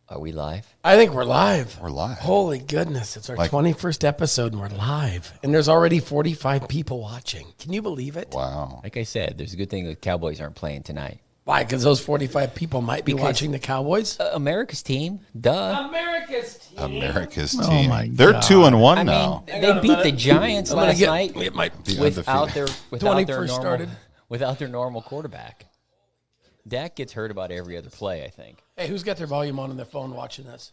Are we live? I think we're live. We're live. Holy goodness. It's our 21st episode and we're live. And there's already 45 people watching. Can you believe it? Wow. Like I said, there's a good thing the Cowboys aren't playing tonight. Why? Because those 45 people might be watching the Cowboys? America's team, duh. America's team. America's team. Oh my They're God. 2-1 now. They beat the Giants last night It might without their started. without their normal quarterback. Dak gets hurt about every other play, I think. Hey, who's got their volume on their phone watching this?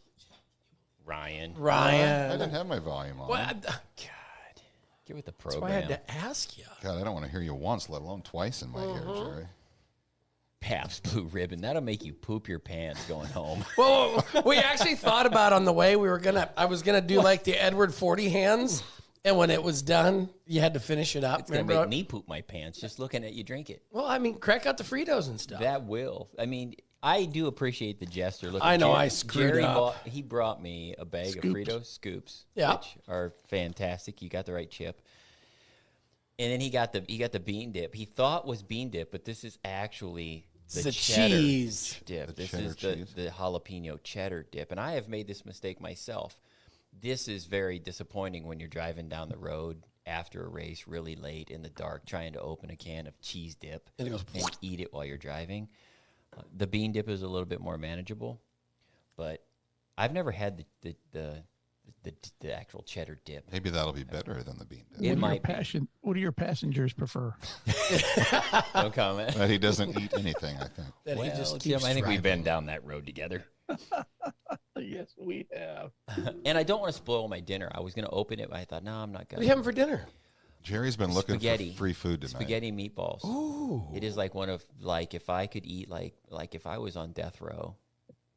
Ryan. I didn't have my volume on. What? God. Get with the That's program. why I had to ask you. God, I don't want to hear you once, let alone twice in my ear, Jerry. Pabst Blue Ribbon. That'll make you poop your pants going home. Well, we actually thought about on the way I was gonna do like the Edward 40 hands, and when it was done, you had to finish it up. It's going to make me poop my pants just looking at you drink it. Well, I mean, crack out the Fritos and stuff. That will. I mean, I do appreciate the gesture. Look, I know Jerry, I screwed Jerry up. he brought me a bag of Fritos Scoops, Yeah. which are fantastic. You got the right chip. And then he got the bean dip. He thought was bean dip, but this is actually the cheddar cheese dip. The This cheddar is cheese. the jalapeno cheddar dip. And I have made this mistake myself. This is very disappointing when you're driving down the road after a race really late in the dark, trying to open a can of cheese dip And it goes, and eat it while you're driving. The bean dip is a little bit more manageable, but I've never had the actual cheddar dip. Maybe that'll be better than the bean dip. It might be. What do your passengers prefer? No comment. But he doesn't eat anything, I think. that he just Jim, keeps I think we've driving. been down that road together. Yes, we have. And I don't want to spoil my dinner. I was going to open it, but I thought, no, I'm not What are going you to. having for dinner? Jerry's been looking Spaghetti. for free food tonight. Spaghetti and meatballs. Ooh. It is like one of, like, if I could eat, like if I was on death row,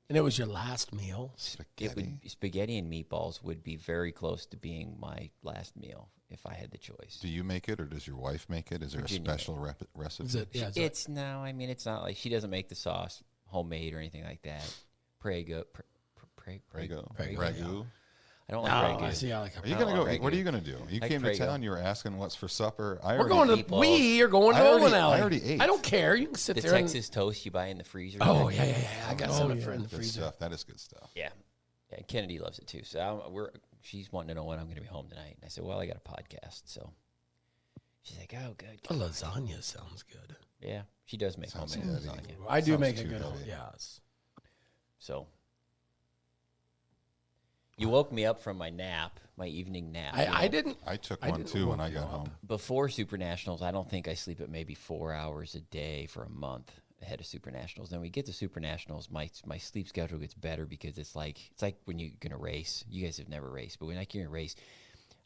And it was your last meal? spaghetti and meatballs would be very close to being my last meal if I had the choice. Do you make it or does your wife make it? Is there Virginia a special recipe? Is it? Yeah. It's no, I mean, it's not like she doesn't make the sauce homemade or anything like that. Prego. Prego? Prego, Ragu? I don't No, like I Prego. see. I like a Are you I gonna don't go? like What are Ragu. you gonna do? You Like came to Prego. town. You were asking what's for supper. We're going to. meatballs. We are going to I already- Olin Alley. I already ate. I don't care. You can sit The there. Texas toast you buy in the freezer. Oh thing. yeah. I got some in the Good freezer. stuff. That is good stuff. Yeah. Kennedy loves it too. So she's wanting to know when I'm going to be home tonight. And I said, well, I got a podcast. So she's like, oh, good. A lasagna sounds good. Yeah, she does make Sounds homemade heavy. lasagna. I do Sounds make a too good one. heavy. Yes. So you woke me up from my nap, my evening nap. I didn't. I took I one didn't too want when I to got go up. home. Before Supernationals, I don't think I sleep at maybe 4 hours a day for a month ahead of Supernationals. Then we get to Supernationals, my sleep schedule gets better because it's like when you're gonna race. You guys have never raced, but when you're gonna race,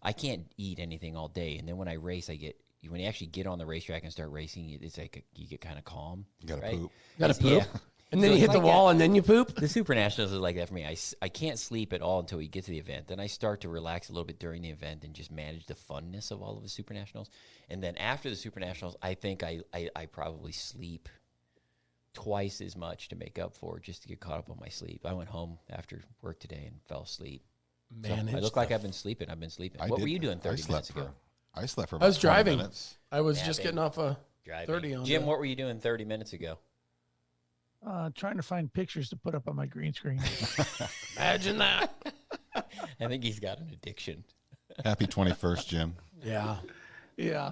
I can't eat anything all day. And then when I race, when you actually get on the racetrack and start racing, it's like you get kind of calm. You gotta right? poop. Got to poop. Yeah. And then So you hit it's the like wall that. and then you poop. The Supernationals is like that for me. I can't sleep at all until we get to the event. Then I start to relax a little bit during the event and just manage the funness of all of the Supernationals. And then after the Supernationals, I think I probably sleep twice as much to make up for it, just to get caught up on my sleep. I went home after work today and fell asleep. So I look like I've been sleeping. I've been sleeping. What were you doing 30 minutes ago? I slept for I was about 20 driving. minutes. I was just Napping. getting off a Driving. 30 on Jim, the- what were you doing 30 minutes ago? Trying to find pictures to put up on my green screen. Imagine that. I think he's got an addiction. Happy 21st, Jim. Yeah. Yeah.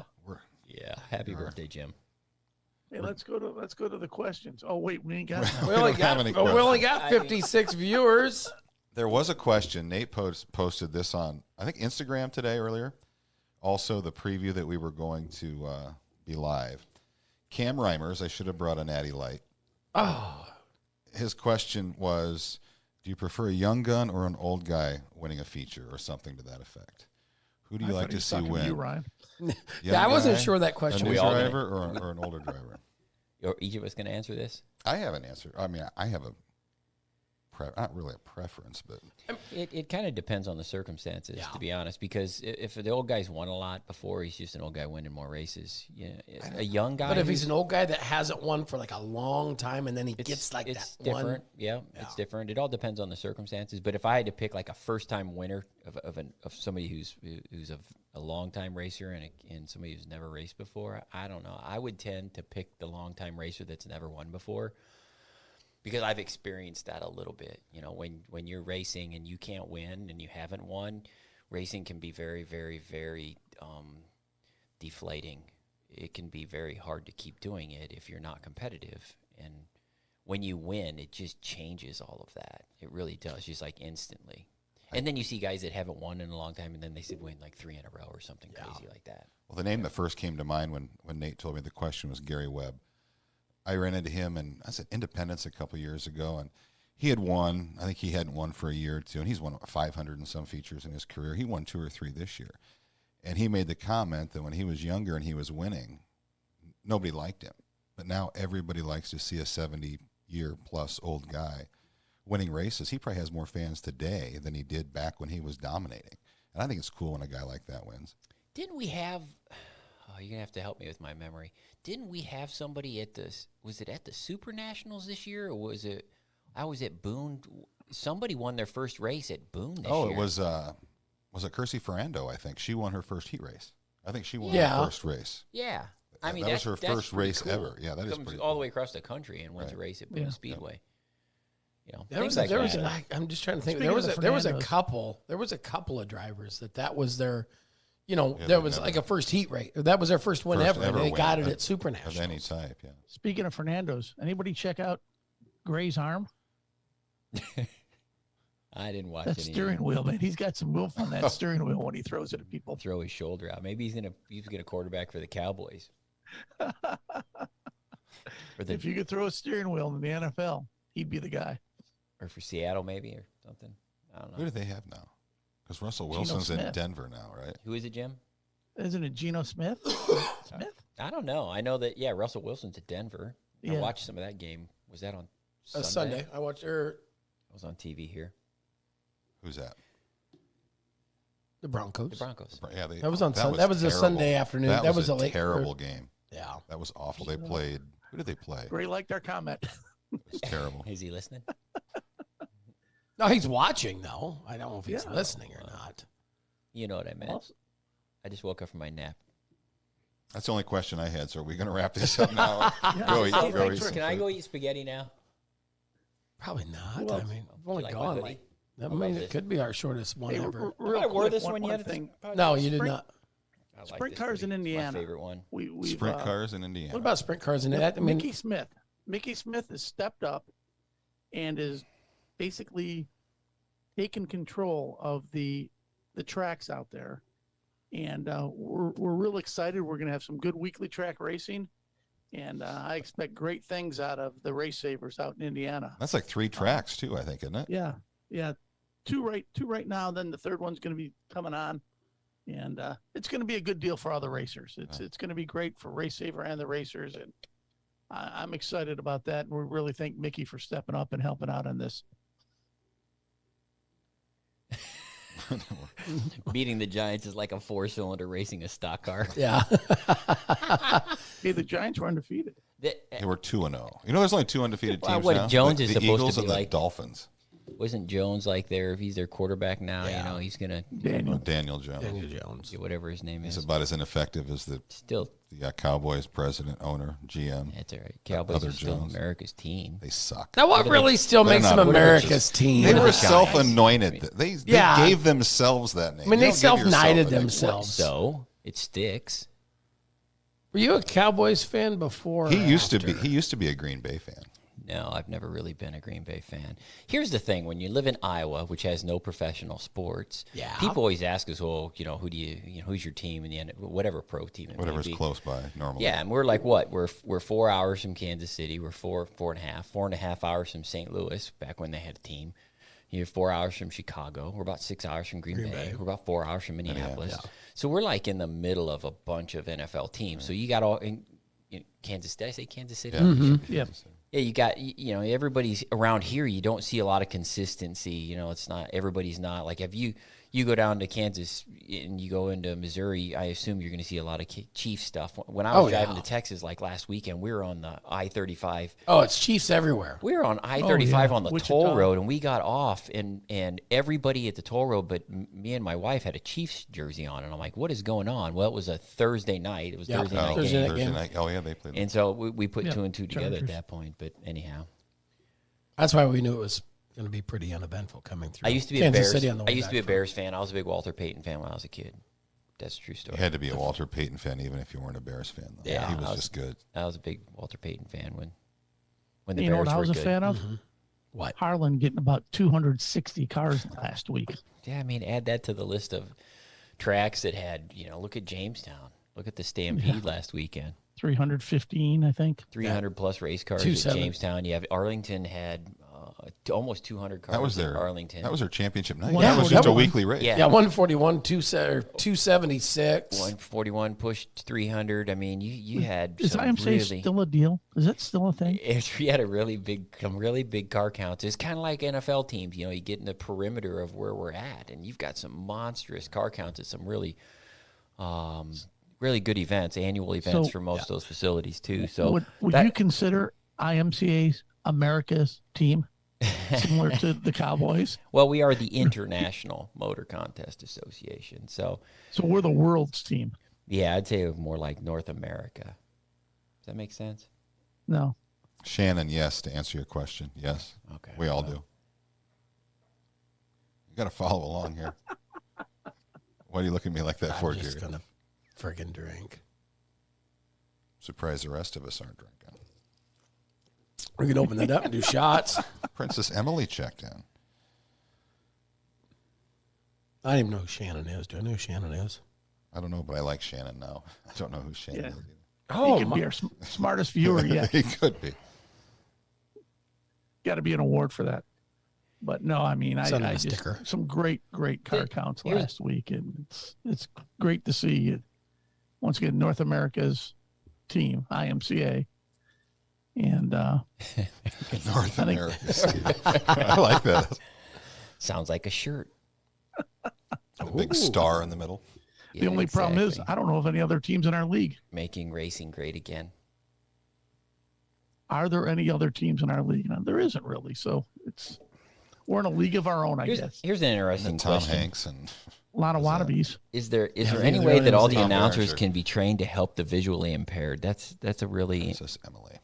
Yeah. Happy birthday, Jim. Hey, let's go to the questions. Oh wait, we ain't got. We only don't have got any we only questions. got 56 viewers. There was a question. Nate posted this on, I think, Instagram today earlier. Also, the preview that we were going to be live. Cam Reimers, I should have brought a Natty Light. Oh, His question was, do you prefer a young gun or an old guy winning a feature or something to that effect? Who do you like to see win? You, Ryan. Young I wasn't guy, sure that A question new was all driver or an older driver? Are each of us going to answer this? I have an answer. I mean, I have not really a preference, but It kind of depends on the circumstances, Yeah. to be honest. Because if the old guy's won a lot before, he's just an old guy winning more races. Yeah, a young guy. But if he's who's- an old guy that hasn't won for like a long time and then he gets like it's that different. one. Yeah, it's different. It all depends on the circumstances. But if I had to pick like a first-time winner of somebody who's a long-time racer and somebody who's never raced before, I don't know. I would tend to pick the long-time racer that's never won before. because I've experienced that a little bit. You know, when you're racing and you can't win and you haven't won, racing can be very, very, very deflating. It can be very hard to keep doing it if you're not competitive. And when you win, it just changes all of that. It really does, just like instantly. And then you see guys that haven't won in a long time, and then they said win like 3 in a row or something crazy like that. Well, the name that first came to mind when Nate told me the question was Gary Webb. I ran into him, and I said Independence a couple years ago, and he had won. I think he hadn't won for a year or two, and he's won 500 and some features in his career. He won 2 or 3 this year. And he made the comment that when he was younger and he was winning, nobody liked him. But now everybody likes to see a 70-year-plus old guy winning races. He probably has more fans today than he did back when he was dominating. And I think it's cool when a guy like that wins. Didn't we have, you're going to have to help me with my memory. Didn't we have somebody at was it at the Supernationals this year, or was it, I was at Boone? Somebody won their first race at Boone this year. Oh, it was it Kersey Ferrando, I think. She won her first heat race. I think she won her first race. Yeah. I mean, that was her first race cool. ever. Yeah, that is pretty all cool. the way across the country and wins a race at Boone Speedway. You know, I'm just trying to think. There was a couple of drivers that was their, you know, there was like a first heat race. That was their first win ever, and they got it at Supernationals. Of any type, yeah. Speaking of Fernando's, anybody check out Gray's arm? I didn't watch that steering wheel, man. He's got some wolf on that steering wheel when he throws it at people. Throw his shoulder out. Maybe he's gonna quarterback for the Cowboys. If you could throw a steering wheel in the NFL, he'd be the guy. Or for Seattle, maybe, or something. I don't know. Who do they have now? Because Russell Wilson's in Denver now, right? Who is it, Jim? Isn't it Geno Smith? Smith? I don't know. I know that, Russell Wilson's at Denver. I watched some of that game. Was that on Sunday? Sunday. I watched her. I was on TV here. Who's that? The Broncos. The Broncos. Yeah, that was on Sunday. That was a Sunday afternoon. That was a late, terrible game. Yeah. That was awful. They played. Who did they play? Ray liked our comment. It was terrible. Is he listening? No, he's watching, though. I don't know if he's listening or not. You know what I meant. I just woke up from my nap. That's the only question I had. So are we going to wrap this up now? Can I go eat spaghetti now? Probably not. Well, I mean, I've only like gone my like. I mean, it could be our shortest one ever. Real wore quick, this one yet? Thing. No, you did not. Sprint cars in Indiana. My favorite one. We've, sprint cars in Indiana. What about sprint cars in that? I mean, Mickey Smith has stepped up and is basically taken control of the tracks out there, and we're real excited. We're going to have some good weekly track racing, and I expect great things out of the race savers out in Indiana. That's like 3 tracks too, I think, isn't it? Yeah, two right now. Then the third one's going to be coming on, and it's going to be a good deal for all the racers. It's going to be great for Race Saver and the racers, and I'm excited about that. And we really thank Mickey for stepping up and helping out on this. Beating the Giants is like a 4-cylinder racing a stock car. Yeah. Hey, the Giants were undefeated. They were 2-0. You know, there's only 2 undefeated teams what now. Jones is the supposed Eagles to be and like. The Dolphins. Wasn't Jones like if he's their quarterback now? Yeah. You know, he's gonna Daniel Jones. Daniel Jones. whatever his name He's is. about as ineffective as the Cowboys president, owner, GM. That's all right. Cowboys are still Jones. America's team. They suck. Now, what really still makes them America's team? They were Giants. self-anointed. They gave themselves that name. I mean, they don't give yourself self-knighted a name. themselves. So it sticks. Were you a Cowboys fan before? He used to be a Green Bay fan. No, I've never really been a Green Bay fan. Here's the thing: when you live in Iowa, which has no professional sports, people always ask us, "Well, who's your team in the end? Whatever pro team, Whatever's close by normally." Yeah, and we're like what? We're 4 hours from Kansas City. We're 4.5 hours from St. Louis. Back when they had a team, 4 hours from Chicago. We're about 6 hours from Green Bay. We're about 4 hours from Minneapolis. Yeah. So we're like in the middle of a bunch of NFL teams. Right. So you got all in Kansas. Did I say Kansas City? Yeah. Mm-hmm. Yeah. Yeah, you got, everybody's around here. You don't see a lot of consistency. It's not, everybody's not like, if you go down to Kansas and you go into Missouri, I assume you're going to see a lot of Chief stuff. When I was driving to Texas like last weekend, we were on the I-35. Oh, it's Chiefs everywhere. We were on I-35 on the toll road, and we got off, and everybody at the toll road, but me and my wife had a Chiefs jersey on, and I'm like, what is going on? Well, it was a Thursday night. It was Thursday night game. Thursday night. Oh, yeah, they played. And so we put 2 and 2 together at that point, but anyhow. That's why we knew it was going to be pretty uneventful coming through. I used to be Kansas a Bears. City on the way I used to be a back Bears fan. I was a big Walter Payton fan when I was a kid. That's a true story. You had to be a Walter Payton fan, even if you weren't a Bears fan. Though. Yeah, he was just good. I was a big Walter Payton fan when the You know Bears what I were was a good. fan of? Mm-hmm. What? Harlan getting about 260 cars last week. Yeah, I mean, add that to the list of tracks that had, look at Jamestown. Look at the Stampede last weekend. 315, I think. 300 plus race cars at Jamestown. You have Arlington had almost 200 cars. That was in their Arlington. That was their championship night. Yeah, that was just a weekly race. Yeah, 141, 276. 141 pushed 300. I mean, you had Is some IMCA really, still a deal? Is it still a thing? you had some really big car counts. It's kind of like NFL teams. You get in the perimeter of where we're at, and you've got some monstrous car counts at some really really good events, annual events for most of those facilities too. So would you consider IMCA's America's team similar to the Cowboys? Well, we are the International Motor Contest Association. So we're the world's team. Yeah, I'd say more like North America. Does that make sense? No. Shannon, yes, to answer your question. Yes. Okay. We all do. You got to follow along here. Why do you look at me like that for, I'm just Jerry? going to friggin' drink. Surprised the rest of us aren't drinking. We can open that up and do shots. Princess Emily checked in. I don't even know who Shannon is. Do I know who Shannon is? I don't know, but I like Shannon now. I don't know who Shannon is either. Oh, he could be our smartest viewer yet. He could be. Got to be an award for that. But no, I mean, I just sticker. Some great car counts last week, and it's great to see once again North America's team, IMCA, and North America. I like that. Sounds like a shirt. A big star in the middle. The only problem is I don't know of any other teams in our league. Making racing great again. Are there any other teams in our league? No, there isn't really. So we're in a league of our own, I guess. Here's an interesting Tom question. Hanks and A lot of wannabes. Is there any way that all the announcers can be trained to help the visually impaired? That's a really Princess Emily.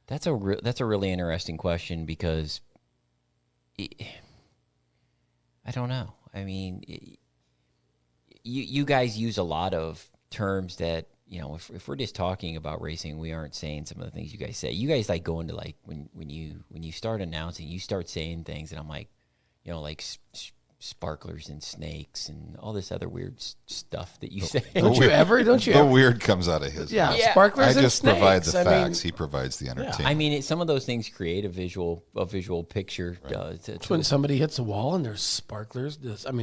That's a really interesting question because I don't know. I mean, you guys use a lot of terms that, if we're just talking about racing, we aren't saying some of the things you guys say. You guys like go into like when you start announcing, you start saying things, and I'm like, like sparklers and snakes and all this other weird stuff that you say. Don't you ever? The weird comes out of his Yeah, mouth. sparklers I and just snakes. provide the facts. He provides the entertainment. I mean, some of those things create a visual picture. Right. It's when somebody hits a wall and there's sparklers.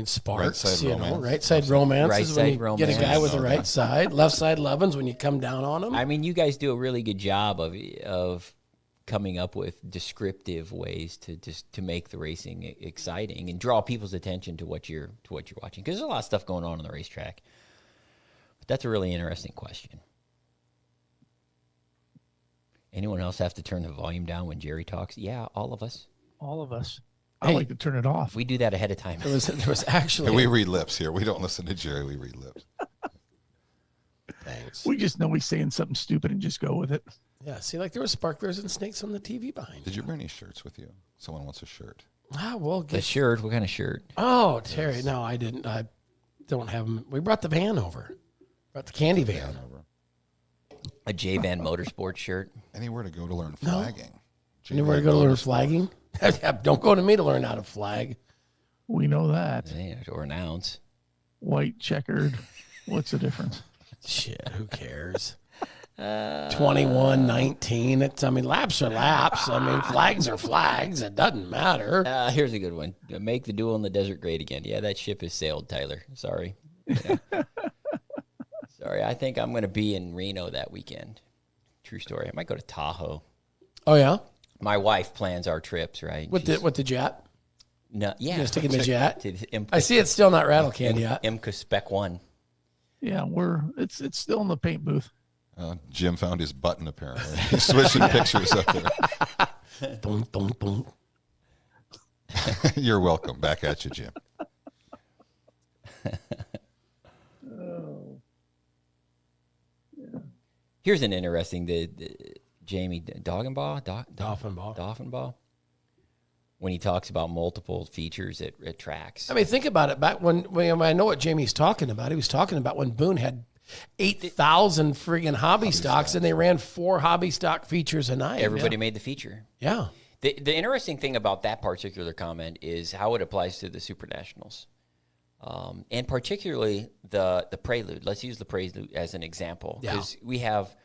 Sparks. Right side romance. Right side romance Right is when side you romance. get a guy with the right side. Left side lovin's when you come down on him. I mean, you guys do a really good job of coming up with descriptive ways to make the racing exciting and draw people's attention to what you're watching, because there's a lot of stuff going on the racetrack. But that's a really interesting question. Anyone else have to turn the volume down when Jerry talks? Yeah, all of us. All of us. I like to turn it off. We do that ahead of time. There was actually. We read lips here. We don't listen to Jerry. We read lips. Thanks. We just know he's saying something stupid and just go with it. Yeah, see, like there were sparklers and snakes on the TV behind. Did you bring any shirts with you? Someone wants a shirt. Well, The shirt. What kind of shirt? Oh, Terry, yes. No, I didn't. I don't have them. We brought the van over. Brought the candy van over. A J-Van Motorsports shirt. Anywhere to go to learn flagging. No. Anywhere to go to learn flagging? Don't go to me to learn how to flag. We know that. Yeah, or announce. White, checkered. What's the difference? Shit, who cares? 21, 19. Laps are laps. Flags are flags. It doesn't matter. Here's a good one. Make the duel in the desert great again. Yeah, that ship has sailed, Tyler. Sorry. Yeah. Sorry, I think I'm going to be in Reno that weekend. True story. I might go to Tahoe. Oh, yeah? My wife plans our trips, right? With the jet? No, yeah. Just taking the jet? IMCA, I see it's still not rattle candy yet. IMCA Spec 1. Yeah, it's still in the paint booth. Jim found his button, apparently. He's switching pictures up there. Boom, boom, boom. You're welcome. Back at you, Jim. Here's an interesting, Jamie Doggenbaugh? Dolphin ball. Dolphin ball? when he talks about multiple features at tracks. I mean, think about it. Back when I know what Jamie's talking about. He was talking about when Boone had 8,000 friggin' hobby stocks, and they ran 4 hobby stock features a night. Everybody made the feature. Yeah. The interesting thing about that particular comment is how it applies to the Supernationals. And particularly the Prelude. Let's use the Prelude as an example. Because we have,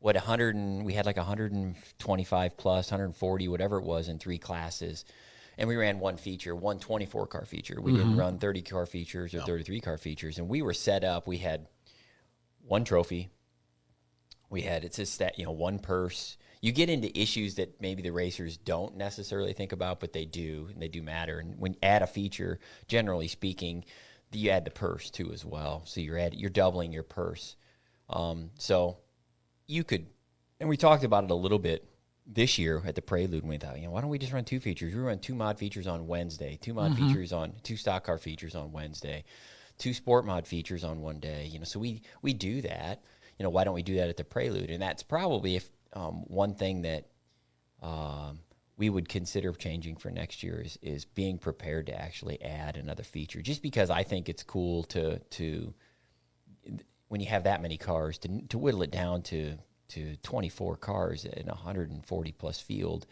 we had like 125 plus, 140, whatever it was in 3 classes. And we ran one feature, one 24-car feature. We didn't run 30-car features or 33-car features. And we were set up. We had one trophy. We had, it's just that, one purse. You get into issues that maybe the racers don't necessarily think about, but they do, and they do matter. And when you add a feature, generally speaking, you add the purse too as well. So you're doubling your purse. So you could, and we talked about it a little bit this year at the Prelude, and we thought, why don't we just run 2 features? We run 2 mod features on Wednesday, 2 mod features on 2 stock car features on Wednesday, 2 sport mod features on one day. So we do that. Why don't we do that at the Prelude? And that's probably one thing that we would consider changing for next year is being prepared to actually add another feature. Just because I think it's cool to when you have that many cars to whittle it down to 24 cars in a 140 plus field.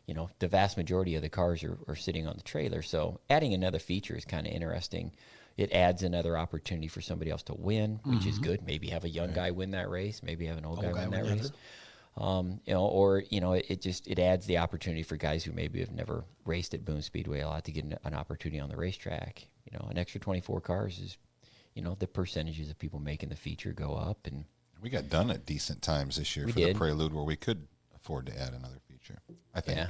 The vast majority of the cars are sitting on the trailer. So adding another feature is kind of interesting. It adds another opportunity for somebody else to win, which is good. Maybe have a young guy win that race. Maybe have an old guy win that race. It adds the opportunity for guys who maybe have never raced at Boone Speedway a lot to get an opportunity on the racetrack. An extra 24 cars is, the percentages of people making the feature go up. And we got done at decent times this year the Prelude where we could afford to add another feature, I think. Yeah.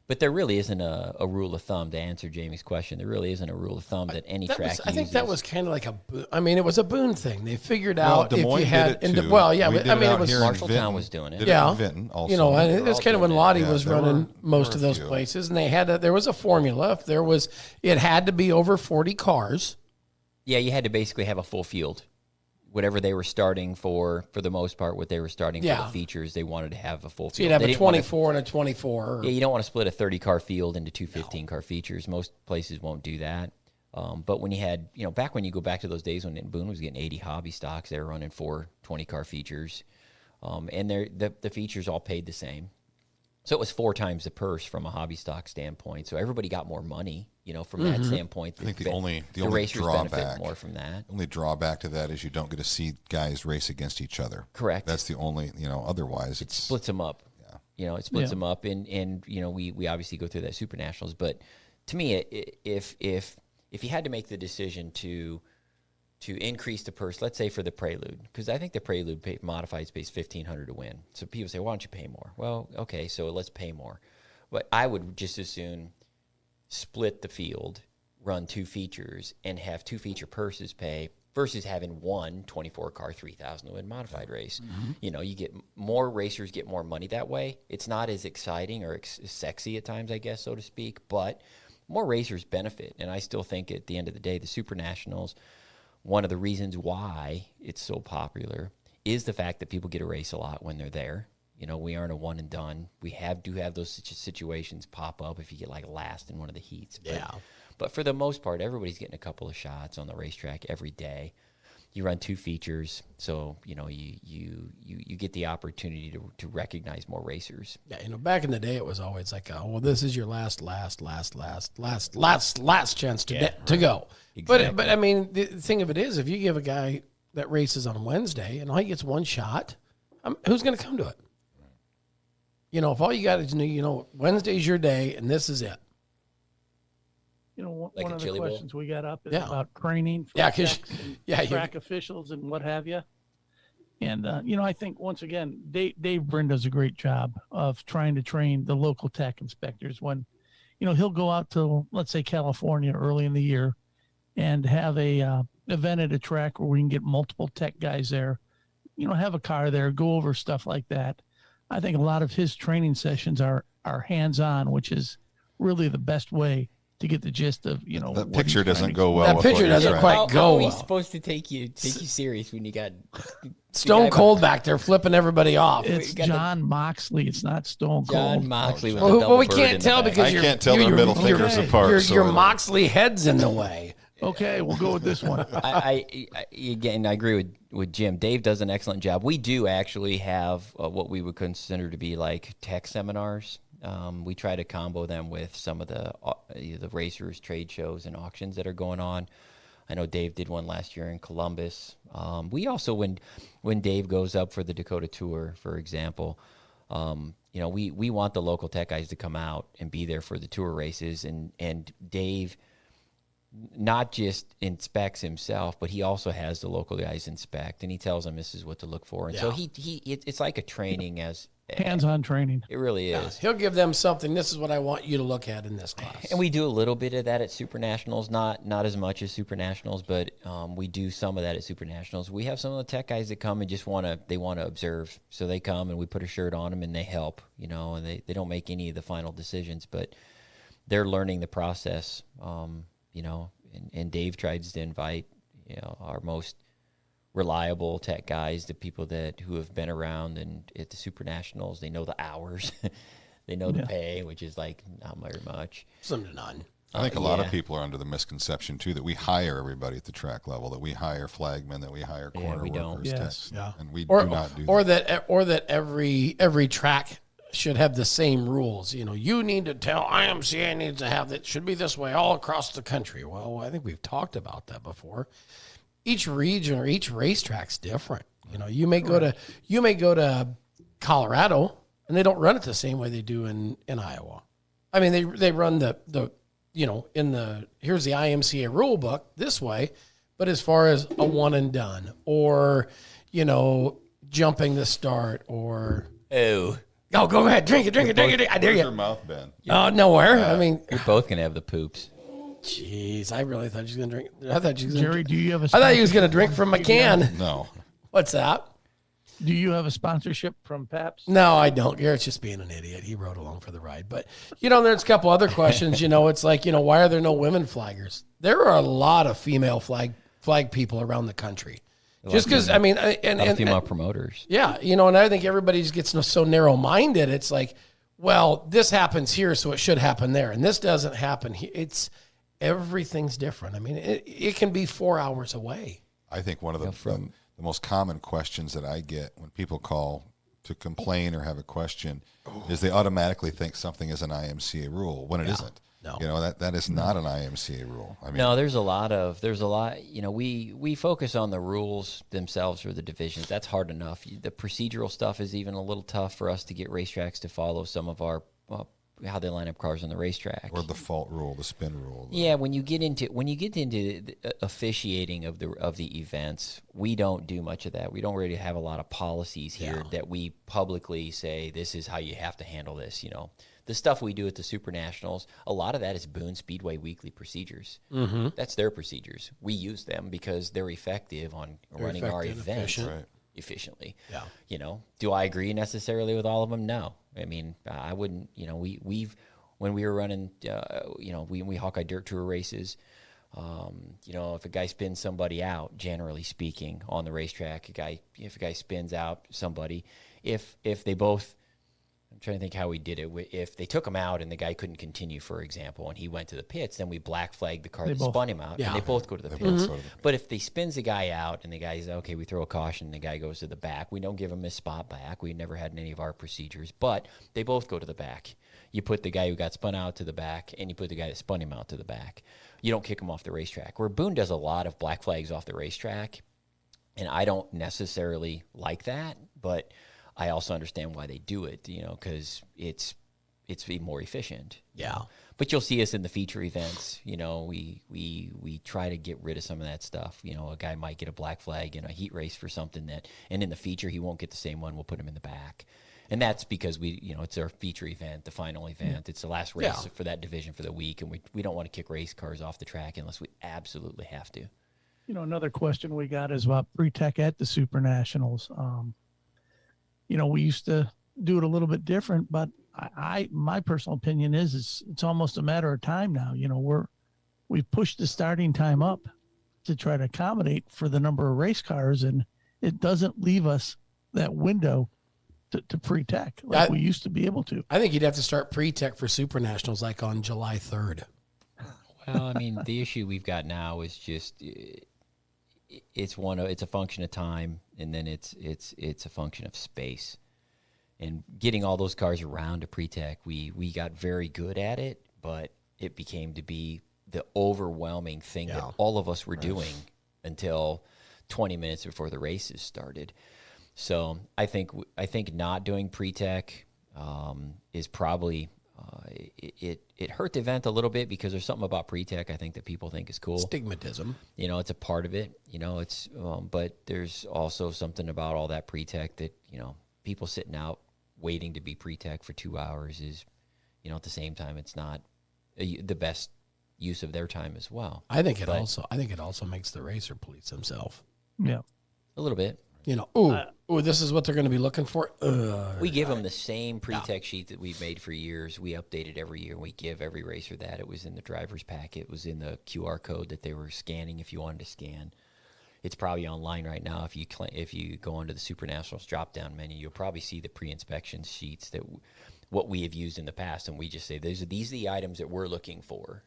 But there really isn't a rule of thumb to answer Jamie's question. There really isn't a rule of thumb that any track uses. I think that was kind of like it was a Boone thing. They figured out if you had, it was Marshalltown was doing it. Yeah, Vinton also. And it's kind of when Lottie was running most of those places, and there was a formula. It had to be over 40 cars. Yeah, you had to basically have a full field. Whatever they were starting for the most part, what they were starting for the features, they wanted to have a full field. So you'd have a 24 and a 24. Yeah, you don't want to split a 30-car field into 2 15-car features. Most places won't do that. But when you had, back when you go back to those days when Boone was getting 80 hobby stocks, they were running 4 20-car features. And the features all paid the same. So it was 4 times the purse from a hobby stock standpoint. So everybody got more money, from that standpoint. I think the only racers drawback, benefit more from that. Only drawback to that is you don't get to see guys race against each other. Correct. That's the only, otherwise it splits them up. Yeah. It splits them up, and we obviously go through that Supernationals. But to me, if you had to make the decision to increase the purse, let's say for the Prelude, because I think the Prelude modified pays $1,500 to win. So people say, why don't you pay more? Well, okay, so let's pay more. But I would just as soon split the field, run 2 features, and have 2 feature purses pay versus having one 24-car 3,000 to win modified race. You get more racers get more money that way. It's not as exciting or sexy at times, I guess, so to speak, but more racers benefit. And I still think at the end of the day, the Supernationals, one of the reasons why it's so popular is the fact that people get a race a lot when they're there. We aren't a one and done. We do have those situations pop up if you get like last in one of the heats. But for the most part, everybody's getting a couple of shots on the racetrack every day. You run 2 features, so you get the opportunity to recognize more racers. Yeah, back in the day, it was always like, this is your last chance to go. Exactly. But I mean, the thing of it is, if you give a guy that races on Wednesday and all he gets one shot, who's going to come to it? If all you got is Wednesday's your day and this is it. One of the questions we got up is about training for track officials and what have you. And, I think, once again, Dave Brin does a great job of trying to train the local tech inspectors when, he'll go out to, let's say, California early in the year and have a event at a track where we can get multiple tech guys there, have a car there, go over stuff like that. I think a lot of his training sessions are hands-on, which is really the best way to get the gist of The what picture he's trying doesn't to go explain. well. That with picture what you're doesn't trying- quite How go are we well. supposed to take you serious when you got Stone Cold back there flipping everybody off. It's got John Moxley. It's not Stone John Cold. Moxley with Well, the double we bird can't in the tell back. because I your can't tell their middle fingers apart. Your so- Moxley head's in the way. Okay, we'll go with this one. I again, I agree with Jim. Dave does an excellent job. We do actually have what we would consider to be like tech seminars. We try to combo them with some of the racers, trade shows, and auctions that are going on. I know Dave did one last year in Columbus. We also, when Dave goes up for the Dakota Tour, for example, we want the local tech guys to come out and be there for the tour races. And Dave not just inspects himself, but he also has the local guys inspect, and he tells them this is what to look for. And so it's like a training as Hands-on training. it really is. He'll give them something. This is what I want you to look at in this class. And we do a little bit of that at Supernationals, not as much as Supernationals, but we do some of that at Supernationals. We have some of the tech guys that come and just want to observe. So they come and we put a shirt on them and they help, and they don't make any of the final decisions, but they're learning the process, and Dave tries to invite, our most reliable tech guys, the people who have been around and at the Supernationals, they know the hours, they know the pay, which is like not very much. Some to none. I think a lot of people are under the misconception too that we hire everybody at the track level, that we hire flagmen, that we hire corner we workers, don't. Yes. and we Or do not do or that. that every track should have the same rules. You need to tell IMCA needs to have that should be this way all across the country. Well, I think we've talked about that before. Each region or each racetrack's different. You may go to Colorado and they don't run it the same way they do in Iowa. I mean, they run the here's the IMCA rule book this way, but as far as a one and done or jumping the start or go ahead, drink it. I dare Where's your you. mouth been? Nowhere. I mean, You're both going to have the poops. jeez, I really thought you was gonna drink. I thought you was gonna Jerry, do you have a? I thought you was gonna drink from my can. No. What's that? Do you have a sponsorship from Pabst? No, I don't. Garrett's just being an idiot. He rode along for the ride. But, there's a couple other questions. It's like, why are there no women flaggers? There are a lot of female flag people around the country. Just because, I mean, and female promoters. yeah, and I think everybody just gets so narrow-minded. It's like, well, this happens here, so it should happen there. And this doesn't happen here. Everything's different. I mean, it can be 4 hours away. I think one of the most common questions that I get when people call to complain or have a question is they automatically think something is an IMCA rule when it isn't. No. That is not an IMCA rule. I mean, No, there's a lot, we focus on the rules themselves for the divisions. That's hard enough. The procedural stuff is even a little tough for us to get racetracks to follow some of our, how they line up cars on the racetrack. or the fault rule, the spin rule. Yeah, when you get into the officiating of the events, we don't do much of that. We don't really have a lot of policies here that we publicly say this is how you have to handle this. The stuff we do at the Supernationals, a lot of that is Boone Speedway weekly procedures. Mm-hmm. That's their procedures. We use them because they're effective on running our events efficiently. Yeah. Do I agree necessarily with all of them? No. I mean, I wouldn't. We've when we were running, we Hawkeye Dirt Tour races. If a guy spins somebody out, generally speaking, on the racetrack, if a guy spins out somebody, if they both. I'm trying to think how we did it. If they took him out and the guy couldn't continue, for example, and he went to the pits, then we black flagged the car that spun him out, and they both go to the pits. But if they spins the guy out and the guy's, okay, we throw a caution, and the guy goes to the back, we don't give him his spot back. We never had any of our procedures, but they both go to the back. You put the guy who got spun out to the back, and you put the guy that spun him out to the back. You don't kick him off the racetrack. Where Boone does a lot of black flags off the racetrack, and I don't necessarily like that, but I also understand why they do it, because it's more efficient. Yeah. But you'll see us in the feature events. We try to get rid of some of that stuff. A guy might get a black flag in a heat race for something and in the feature he won't get the same one. We'll put him in the back, and that's because it's our feature event, the final event. It's the last race for that division for the week, and we don't want to kick race cars off the track unless we absolutely have to. Another question we got is about pre-tech at the Supernationals. We used to do it a little bit different, but my personal opinion is it's almost a matter of time now. We've pushed the starting time up to try to accommodate for the number of race cars, and it doesn't leave us that window to pre-tech like we used to be able to. I think you'd have to start pre-tech for Supernationals like on July 3rd. Well, I mean, the issue we've got now is just it's a function of time, and then it's a function of space. And getting all those cars around to pre-tech, we got very good at it, but it became to be the overwhelming thing that all of us were doing until 20 minutes before the races started. So I think not doing pre-tech is probably it hurt the event a little bit because there's something about pre-tech I think that people think is cool. Stigmatism. It's a part of it. It's but there's also something about all that pre-tech that people sitting out waiting to be pre-tech for 2 hours is at the same time it's not the best use of their time as well. I think it also makes the racer police himself. Yeah, a little bit. This is what they're going to be looking for. We give them the same pre-tech sheet that we've made for years. We update it every year. We give every racer that. It was in the driver's packet. It was in the QR code that they were scanning if you wanted to scan. It's probably online right now. If you go onto the Supernationals drop-down menu, you'll probably see the pre-inspection sheets that what we have used in the past, and we just say these are the items that we're looking for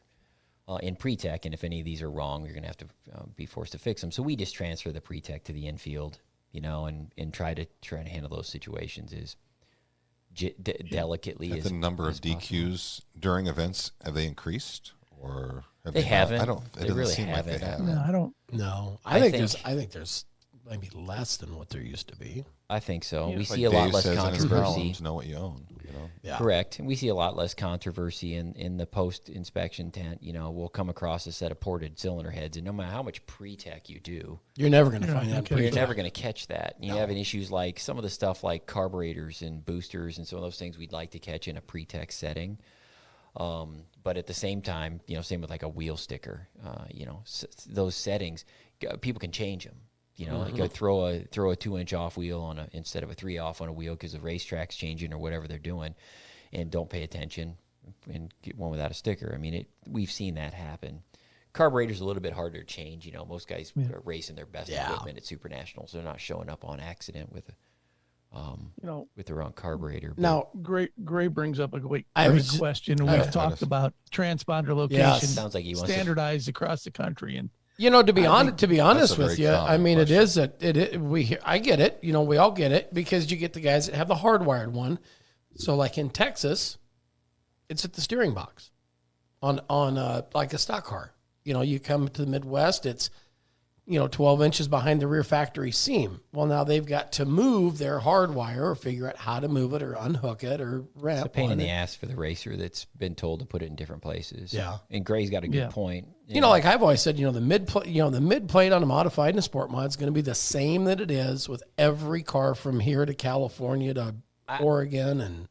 in pre-tech, and if any of these are wrong, you're going to have to be forced to fix them. So we just transfer the pre-tech to the infield. And try to handle those situations as delicately as the number as of DQs during events, have they increased or have they haven't? I don't. It they doesn't really seem haven't. like they have. No, I don't. No, I think there's maybe less than what there used to be. I think so. Yeah. We Like see a lot Dave less says in his controversy. columns, know what you own. Yeah. Correct. And we see a lot less controversy in the post-inspection tent. We'll come across a set of ported cylinder heads, and no matter how much pre-tech you do, You're never going to find that. you're pre-tech. never going to catch that. You having issues like some of the stuff like carburetors and boosters and some of those things we'd like to catch in a pre-tech setting. But at the same time, same with like a wheel sticker, those settings, people can change them. Like go throw a 2-inch off wheel instead of a 3 off on a wheel because the racetrack's changing or whatever they're doing, and don't pay attention and get one without a sticker. I mean, we've seen that happen. Carburetor's a little bit harder to change. Most guys are racing their best equipment at Supernationals. They're not showing up on accident with the wrong carburetor. Now, Gray brings up a great question. And I we've talked about transponder location Sounds like he wants standardized across the country, and to be honest with you, I mean, question. I get it. We all get it because you get the guys that have the hardwired one. So, like in Texas, it's at the steering box on like a stock car. You come to the Midwest, it's 12 inches behind the rear factory seam. Well, now they've got to move their hardwire or figure out how to move it or unhook it or ramp. It's a pain in the ass for the racer that's been told to put it in different places. Yeah. And Gray's got a good point. Like I've always said, the mid plate on a modified and a sport mod is going to be the same that it is with every car from here to California to Oregon, and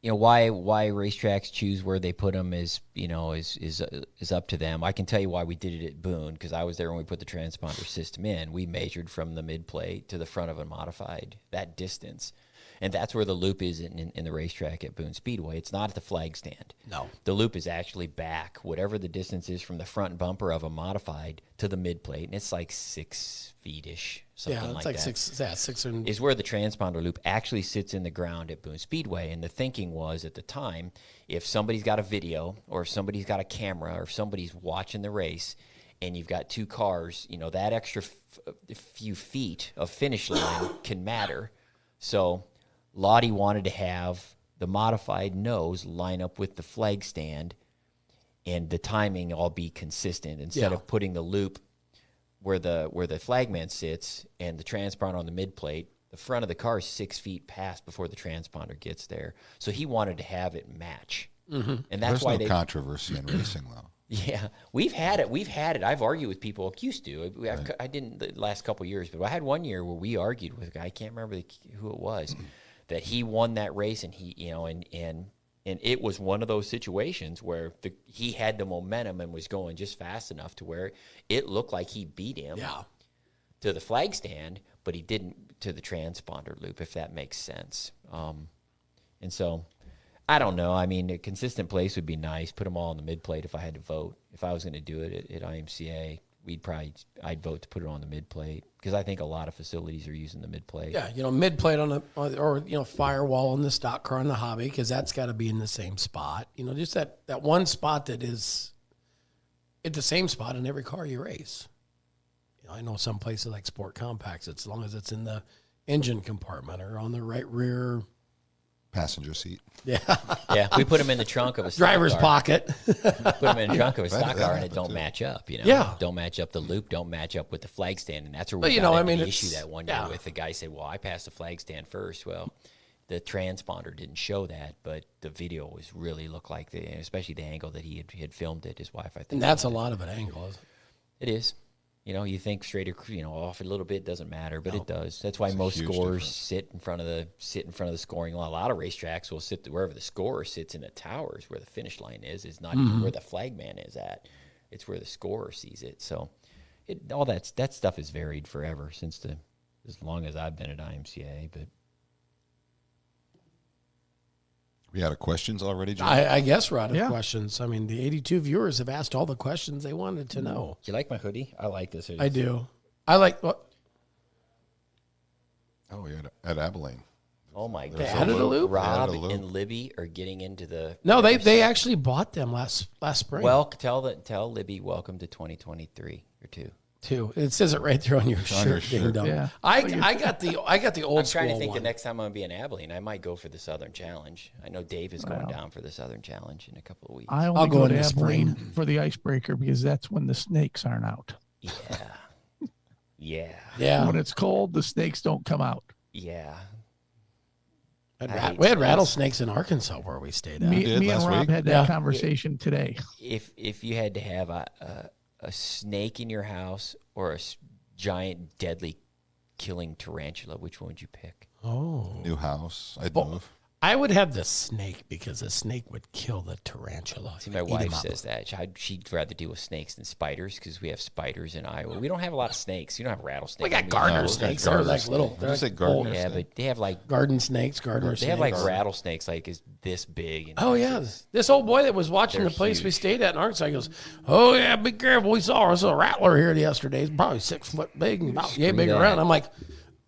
why racetracks choose where they put them is up to them. I can tell you why we did it at Boone because I was there when we put the transponder system in. We measured from the mid plate to the front of a modified that distance. And that's where the loop is in the racetrack at Boone Speedway. It's not at the flag stand. No. The loop is actually back, whatever the distance is from the front bumper of a modified to the mid plate. And it's like 6 feet-ish, something like that. 6 and is where the transponder loop actually sits in the ground at Boone Speedway. And the thinking was at the time, if somebody's got a video or if somebody's got a camera or if somebody's watching the race and you've got two cars, that extra few feet of finish line can matter. So Lottie wanted to have the modified nose line up with the flag stand and the timing all be consistent instead of putting the loop where the flagman sits and the transponder on the mid plate. The front of the car is 6 feet past before the transponder gets there. So he wanted to have it match. Mm-hmm. And that's There's why no controversy in racing, though. Yeah, we've had it. I've argued with people. Used to. I didn't the last couple of years, but I had one year where we argued with a guy. I can't remember who it was. That he won that race, and he, and it was one of those situations where he had the momentum and was going just fast enough to where it looked like he beat him to the flag stand, but he didn't to the transponder loop, if that makes sense. And so I don't know. I mean, a consistent place would be nice. Put them all on the mid plate if I had to vote. If I was going to do it at IMCA, I'd vote to put it on the mid plate because I think a lot of facilities are using the mid plate. Yeah, mid plate or firewall on the stock car on the hobby because that's got to be in the same spot. Just that one spot that is at the same spot in every car you race. I know some places like Sport Compacts, as long as it's in the engine compartment or on the right rear passenger seat. Yeah. Yeah, we put them in the trunk of a stock driver's car. pocket. Put them in the trunk of a stock car, and it don't match up. Yeah. Don't match up the loop. Don't match up with the flag stand, and that's where But, we got into the it's- issue that one year with the guy said, "Well, I passed the flag stand first." Well, the transponder didn't show that, but the video was really looked like especially the angle that he had filmed it. His wife, I think, And that's a lot of an angle. it is. You think straight or off a little bit doesn't matter, but it does. That's why most huge scorers difference. sit in front of the scoring line. A lot of racetracks will sit wherever the scorer sits in the towers, where the finish line is not even where the flagman is at. It's where the scorer sees it. So, all that stuff has varied forever as long as I've been at IMCA. But We had questions already, Jim? I guess we're out of Yeah. questions. I mean, the 82 viewers have asked all the questions they wanted to know. do you like my hoodie? I like this hoodie. I do. I like what? Oh, yeah, at Abilene. Oh my god! They added a loop? They added Rob a loop. and Libby are getting into the. No, they actually bought them last spring. Well, tell Libby welcome to 2023 or two. too. It says it right there on your shirt. shirt. Ding dong. Yeah. I got the old I'm trying to school think one. the next time I'm going to be in Abilene, I might go for the Southern Challenge. I know Dave is going down for the Southern Challenge in a couple of weeks. I only I'll go go in to the Abilene spring. for the icebreaker because that's when the snakes aren't out. Yeah. Yeah. Yeah, When it's cold, the snakes don't come out. Yeah. we I had hate snakes. rattlesnakes in Arkansas where we stayed at. Me, did me and last Rob week? had that Yeah. conversation today. If you had to have a snake in your house or a giant deadly killing tarantula, which one would you pick? Oh, New house. I'd Well, move. I would have the snake because the snake would kill the tarantula. See, my Eat 'em wife up. says that she'd rather deal with snakes than spiders because we have spiders in Iowa. We don't have a lot of snakes. You don't have rattlesnakes. We got I mean, gardener No, snakes. gardener They're like snake. little. Did They're you like say gardener old- Yeah, snake? but they have like garden snakes, gardener they snakes. have like rattlesnakes like is this big. And Oh yeah, this old boy that was watching They're the place we huge. stayed at in Arkansas he goes, "Oh yeah, be careful. We saw us a rattler here yesterday. It's probably 6 foot big and about yay big that. around." I'm like,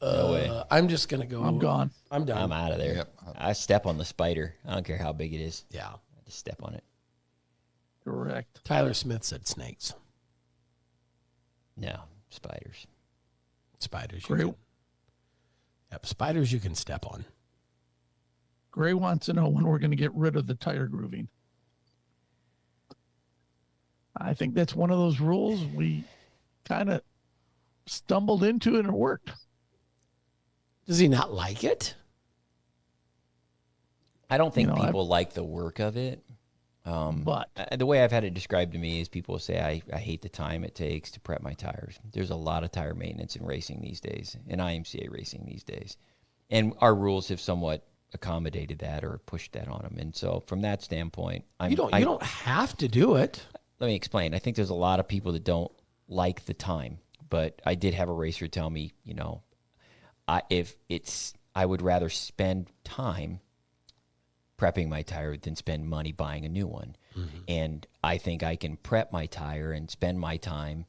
way. I'm just gonna go. I'm gone. I'm done. I'm out of there. Yep. I step on the spider. I don't care how big it is. Yeah. I just step on it. Correct. Tyler Smith said snakes, No, spiders. spiders. Great. Yep, spiders you can step on. Gray wants to know when we're going to get rid of the tire grooving. I think that's one of those rules we kind of stumbled into and it worked. Does he not like it? I don't think You know, people like the work of it. But The way I've had it described to me is people say, I hate the time it takes to prep my tires. There's a lot of tire maintenance in racing these days, in IMCA racing these days. And our rules have somewhat accommodated that or pushed that on them. And so from that standpoint, You don't have to do it. let me explain. I think there's a lot of people that don't like the time, but I did have a racer tell me, I would rather spend time prepping my tire than spend money buying a new one. Mm-hmm. And I think I can prep my tire and spend my time,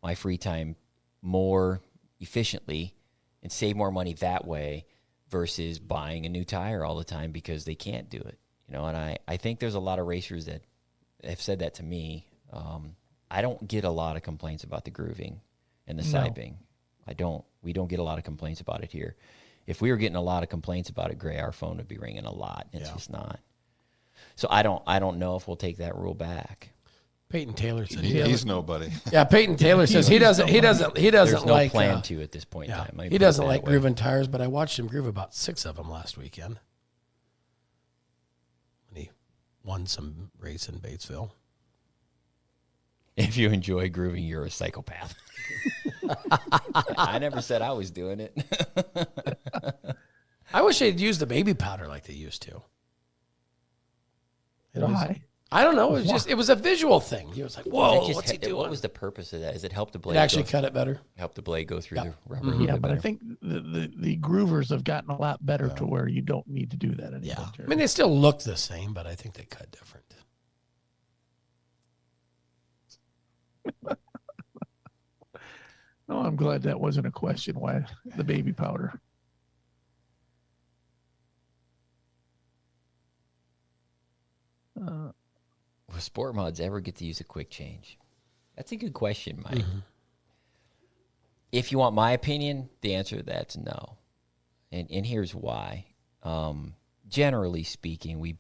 my free time, more efficiently and save more money that way versus buying a new tire all the time because they can't do it. And I think there's a lot of racers that have said that to me. I don't get a lot of complaints about the grooving and the side bing. We don't get a lot of complaints about it here. If we were getting a lot of complaints about it, Gray, our phone would be ringing a lot. It's just not. So I don't know if we'll take that rule back. Peyton Taylor said He's nobody. Yeah, Peyton Taylor says he doesn't There's no like plan to at this point in yeah, time. Let me he put it doesn't that like way. grooving tires, but I watched him groove about 6 of them last weekend. And he won some race in Batesville. If you enjoy grooving, you're a psychopath. I never said I was doing it. I wish they'd use the baby powder like they used to. why? I don't know. It was a visual thing. He was like, "Whoa, Just, what's he doing?" what was the purpose of that? Is it help the blade? It actually cut it better. Help the blade go through the rubber. Mm-hmm. Yeah, but I think the groovers have gotten a lot better to where you don't need to do that anymore. Yeah, Jerry. I mean they still look the same, but I think they cut different. Oh, I'm glad that wasn't a question. Why the baby powder? Will sport mods ever get to use a quick change? That's a good question, Mike. Mm-hmm. If you want my opinion, the answer to that's no. And here's why. Generally speaking,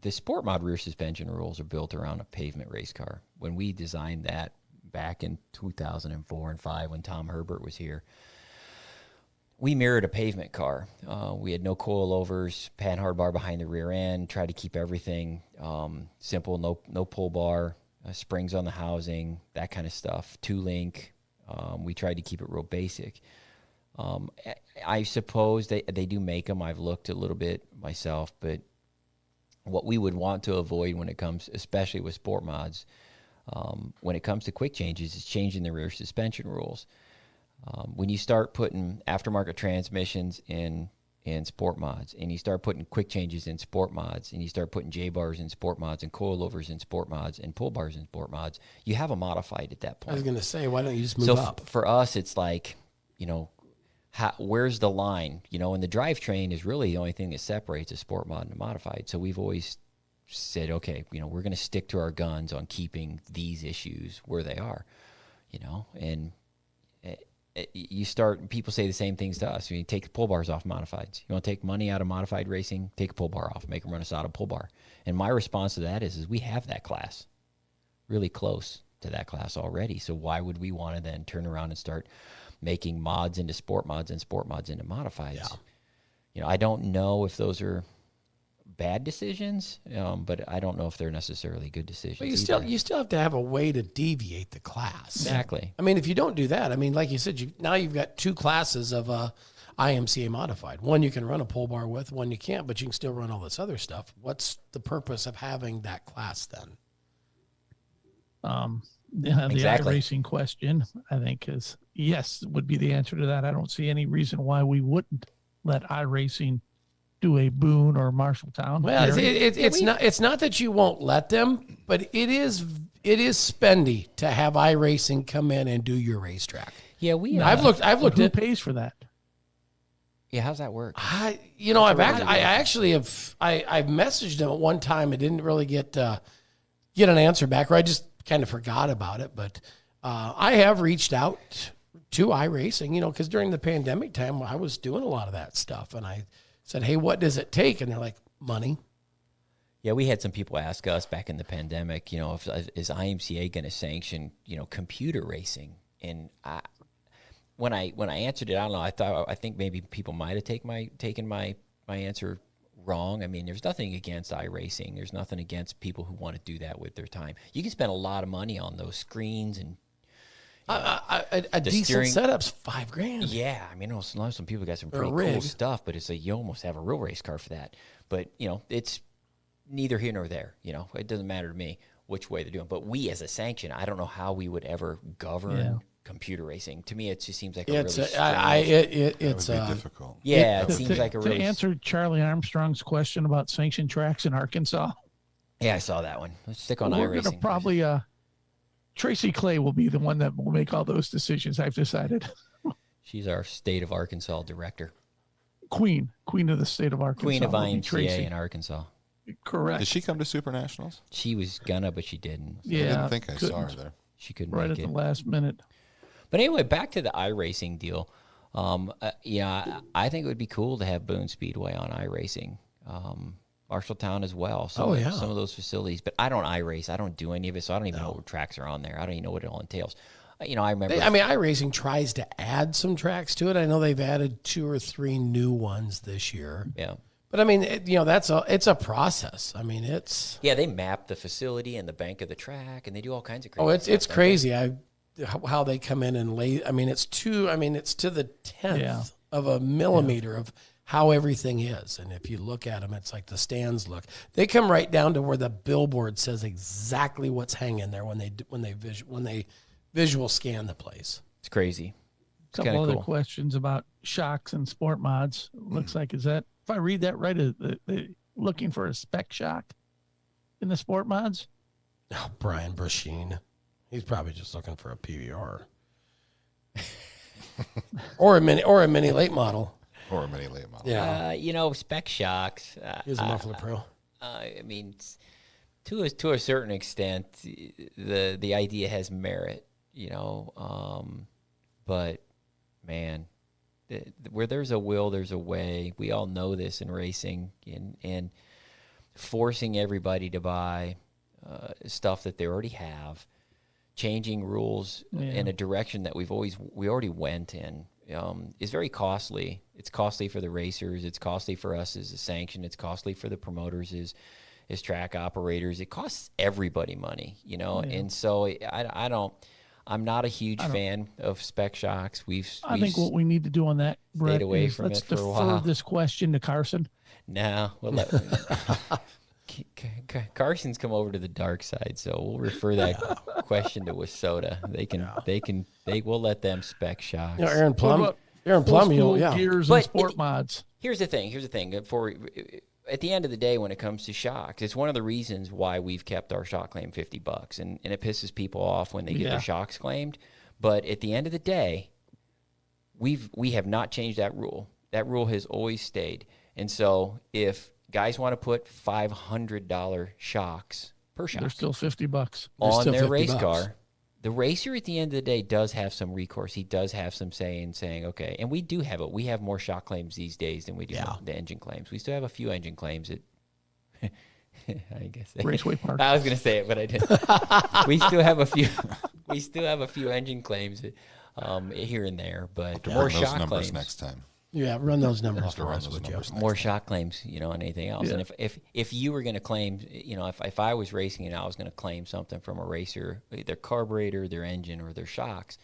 the sport mod rear suspension rules are built around a pavement race car. When we designed that back in 2004 and 5 when Tom Herbert was here, we mirrored a pavement car. We had no coilovers, pan hard bar behind the rear end, tried to keep everything simple, no pull bar, springs on the housing, that kind of stuff, 2-link. We tried to keep it real basic. I suppose they do make them. I've looked a little bit myself, but what we would want to avoid when it comes, especially with sport mods, when it comes to quick changes, is changing the rear suspension rules. When you start putting aftermarket transmissions in sport mods, and you start putting quick changes in sport mods, and you start putting J-bars in sport mods, and coilovers in sport mods, and pull bars in sport mods, you have a modified at that point. I was going to say, why don't you just move up? For us, it's like, where's the line? And the drivetrain is really the only thing that separates a sport mod and a modified. So we've always said, okay, we're going to stick to our guns on keeping these issues where they are, and people say the same things to us. You take the pull bars off modifieds. You want to take money out of modified racing, take a pull bar off, make them run us out of pull bar. And my response to that is we have that class, really close to that class already. So why would we want to then turn around and start making mods into sport mods and sport mods into modifieds? Yeah. I don't know if those are bad decisions, but I don't know if they're necessarily good decisions. But you still have to have a way to deviate the class. Exactly. I mean, if you don't do that, like you said, now you've got two classes of IMCA modified. One you can run a pull bar with, one you can't, but you can still run all this other stuff. What's the purpose of having that class then? The Exactly. iRacing question, I think, is yes, would be the answer to that. I don't see any reason why we wouldn't let iRacing do a Boone or Marshalltown. Well, it's not that you won't let them, but it is spendy to have iRacing come in and do your racetrack. Yeah, I've looked Who at pays for that? Yeah, how's that work? I messaged him at one time. I didn't really get an answer back, or I just kind of forgot about it. But I have reached out to iRacing, because during the pandemic time, I was doing a lot of that stuff, and I said, hey, what does it take? And they're like, money. Yeah, we had some people ask us back in the pandemic, is IMCA going to sanction, computer racing? And when I answered it, I don't know. I think maybe people might have taken my answer wrong. I mean, there's nothing against iRacing. There's nothing against people who want to do that with their time. You can spend a lot of money on those screens and a decent setup's $5,000. Yeah, I mean, some people got some pretty cool stuff, but it's like you almost have a real race car for that. But it's neither here nor there. It doesn't matter to me which way they're doing. But we, as a sanction, I don't know how we would ever govern computer racing. To me, it just seems like it's difficult. Yeah, it seems like a really. To answer Charlie Armstrong's question about sanctioned tracks in Arkansas. Yeah, I saw that one. Let's stick on We're iRacing. going to probably Tracy Clay will be the one that will make all those decisions, I've decided. She's our state of Arkansas director. Queen of the state of Arkansas. Queen of IMCA in Arkansas. Correct. Did she come to Supernationals? She was gonna, but she didn't. I didn't think I saw her there. She couldn't right make at it. the last minute. But anyway, back to the iRacing deal. I think it would be cool to have Boone Speedway on iRacing. Marshalltown as well. Some of those facilities. But I don't iRace. I don't do any of it, so I don't even know what tracks are on there. I don't even know what it all entails. I remember. iRacing tries to add some tracks to it. I know they've added 2 or 3 new ones this year. Yeah. But it's a process. They map the facility and the bank of the track, and they do all kinds of crazy stuff. It's crazy. How they come in and lay. It's to the 10th of a millimeter of how everything is. And if you look at them, it's like the stands look. They come right down to where the billboard says exactly what's hanging there when they visual scan the place. It's crazy. A couple other questions about shocks and sport mods. Looks like, is that, if I read that right, looking for a spec shock in the sport mods? Oh, Brian Brasheen. He's probably just looking for a PVR. or a mini late model. Or a mini late model. Yeah. Spec shocks. He's a muffler pro. I mean, to a certain extent, the idea has merit, but man, where there's a will, there's a way. We all know this in racing, and forcing everybody to buy stuff that they already have, changing rules in a direction that we already went in, is very costly. It's costly for the racers. It's costly for us as a sanction. It's costly for the promoters as track operators. It costs everybody money, And so I'm not a huge fan of spec shocks. I think what we need to do on that, Brett, away is from let's it for a defer while. this question to Carson. No, Carson's come over to the dark side, so we'll refer that question to Wasota. We'll let them spec shocks. Aaron Plum, gears and sport mods. Here's the thing. At the end of the day, when it comes to shocks, it's one of the reasons why we've kept our shock claim $50, and it pisses people off when they get their shocks claimed. But at the end of the day, we have not changed that rule. That rule has always stayed. And so if guys want to put $500 shocks per shock, they're still $50 on their race car. The racer at the end of the day does have some recourse. He does have some say in saying, okay, and we do have it. We have more shock claims these days than we do the engine claims. We still have a few engine claims that, I guess. Raceway Park. I was going to say it, but I didn't. We still have a few. We still have a few engine claims here and there, but more shock claims next time. Yeah, run those numbers for us, would you? More shock claims, on anything else. Yeah. And if you were going to claim, if I was racing and I was going to claim something from a racer, their carburetor, their engine, or their shocks,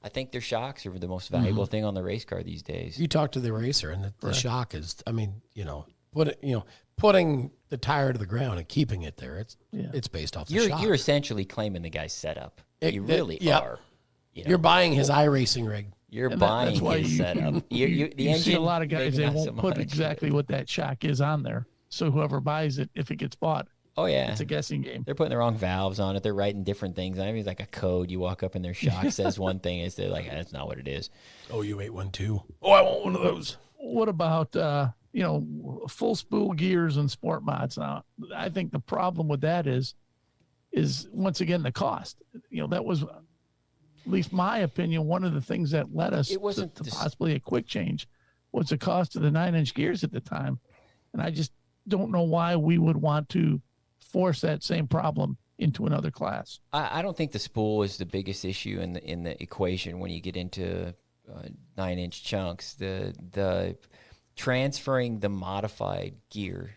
I think their shocks are the most valuable thing on the race car these days. You talk to the racer, and the shock is, putting the tire to the ground and keeping it there. It's based off the shock. You're essentially claiming the guy's setup. You really are. You're buying his iRacing rig. You're buying his setup. You see a lot of guys, they won't put exactly what that shock is on there. So whoever buys it, if it gets bought, it's a guessing game. They're putting the wrong valves on it. They're writing different things. I mean, it's like a code. You walk up and their shock says one thing. They're like, that's not what it is. Oh, you 812. Oh, I want one of those. What about, full spool gears and sport mods? Now, I think the problem with that is once again, the cost. That was, at least my opinion, one of the things that led us to possibly a quick change was the cost of the 9-inch gears at the time. And I just don't know why we would want to force that same problem into another class. I don't think the spool is the biggest issue in the equation when you get into 9-inch chunks. The transferring the modified gear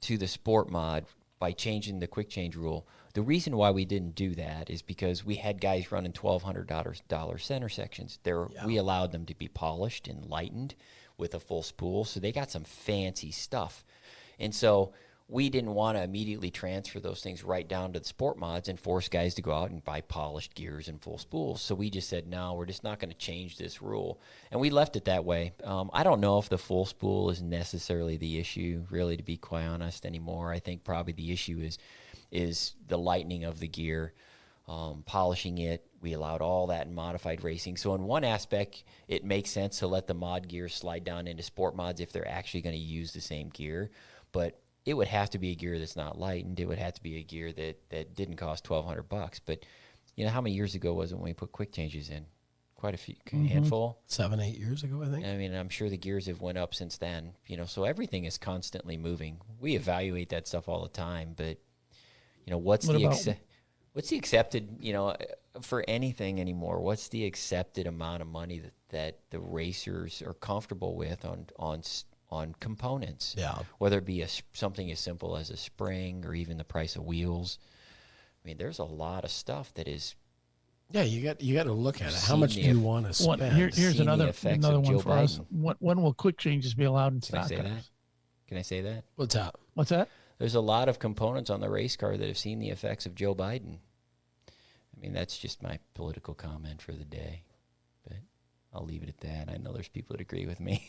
to the sport mod by changing the quick change rule. The reason why we didn't do that is because we had guys running $1,200 center sections. We allowed them to be polished and lightened with a full spool, so they got some fancy stuff. And so we didn't want to immediately transfer those things right down to the sport mods and force guys to go out and buy polished gears and full spools. So we just said, no, we're just not going to change this rule. And we left it that way. I don't know if the full spool is necessarily the issue, really, to be quite honest, anymore. I think probably the issue is the lightening of the gear, polishing it. We allowed all that in modified racing. So in one aspect, it makes sense to let the mod gear slide down into sport mods if they're actually going to use the same gear. But it would have to be a gear that's not lightened. It would have to be a gear that didn't cost $1,200. But how many years ago was it when we put quick changes in? Quite a few, handful. 7-8 years ago, I think. I mean, I'm sure the gears have went up since then. So everything is constantly moving. We evaluate that stuff all the time, but what's the accepted, for anything anymore? What's the accepted amount of money that the racers are comfortable with on components? Yeah. Whether it be something as simple as a spring or even the price of wheels. I mean, there's a lot of stuff that is Yeah, you got to look at it. How Seen much do the you eff- want to spend? Here's Seen the another effects of one Joe for us. Biden. When will quick changes be allowed in Can I stock say cars? that? Can I say that? What's up? What's that? There's a lot of components on the race car that have seen the effects of Joe Biden. I mean, that's just my political comment for the day, but I'll leave it at that. I know there's people that agree with me.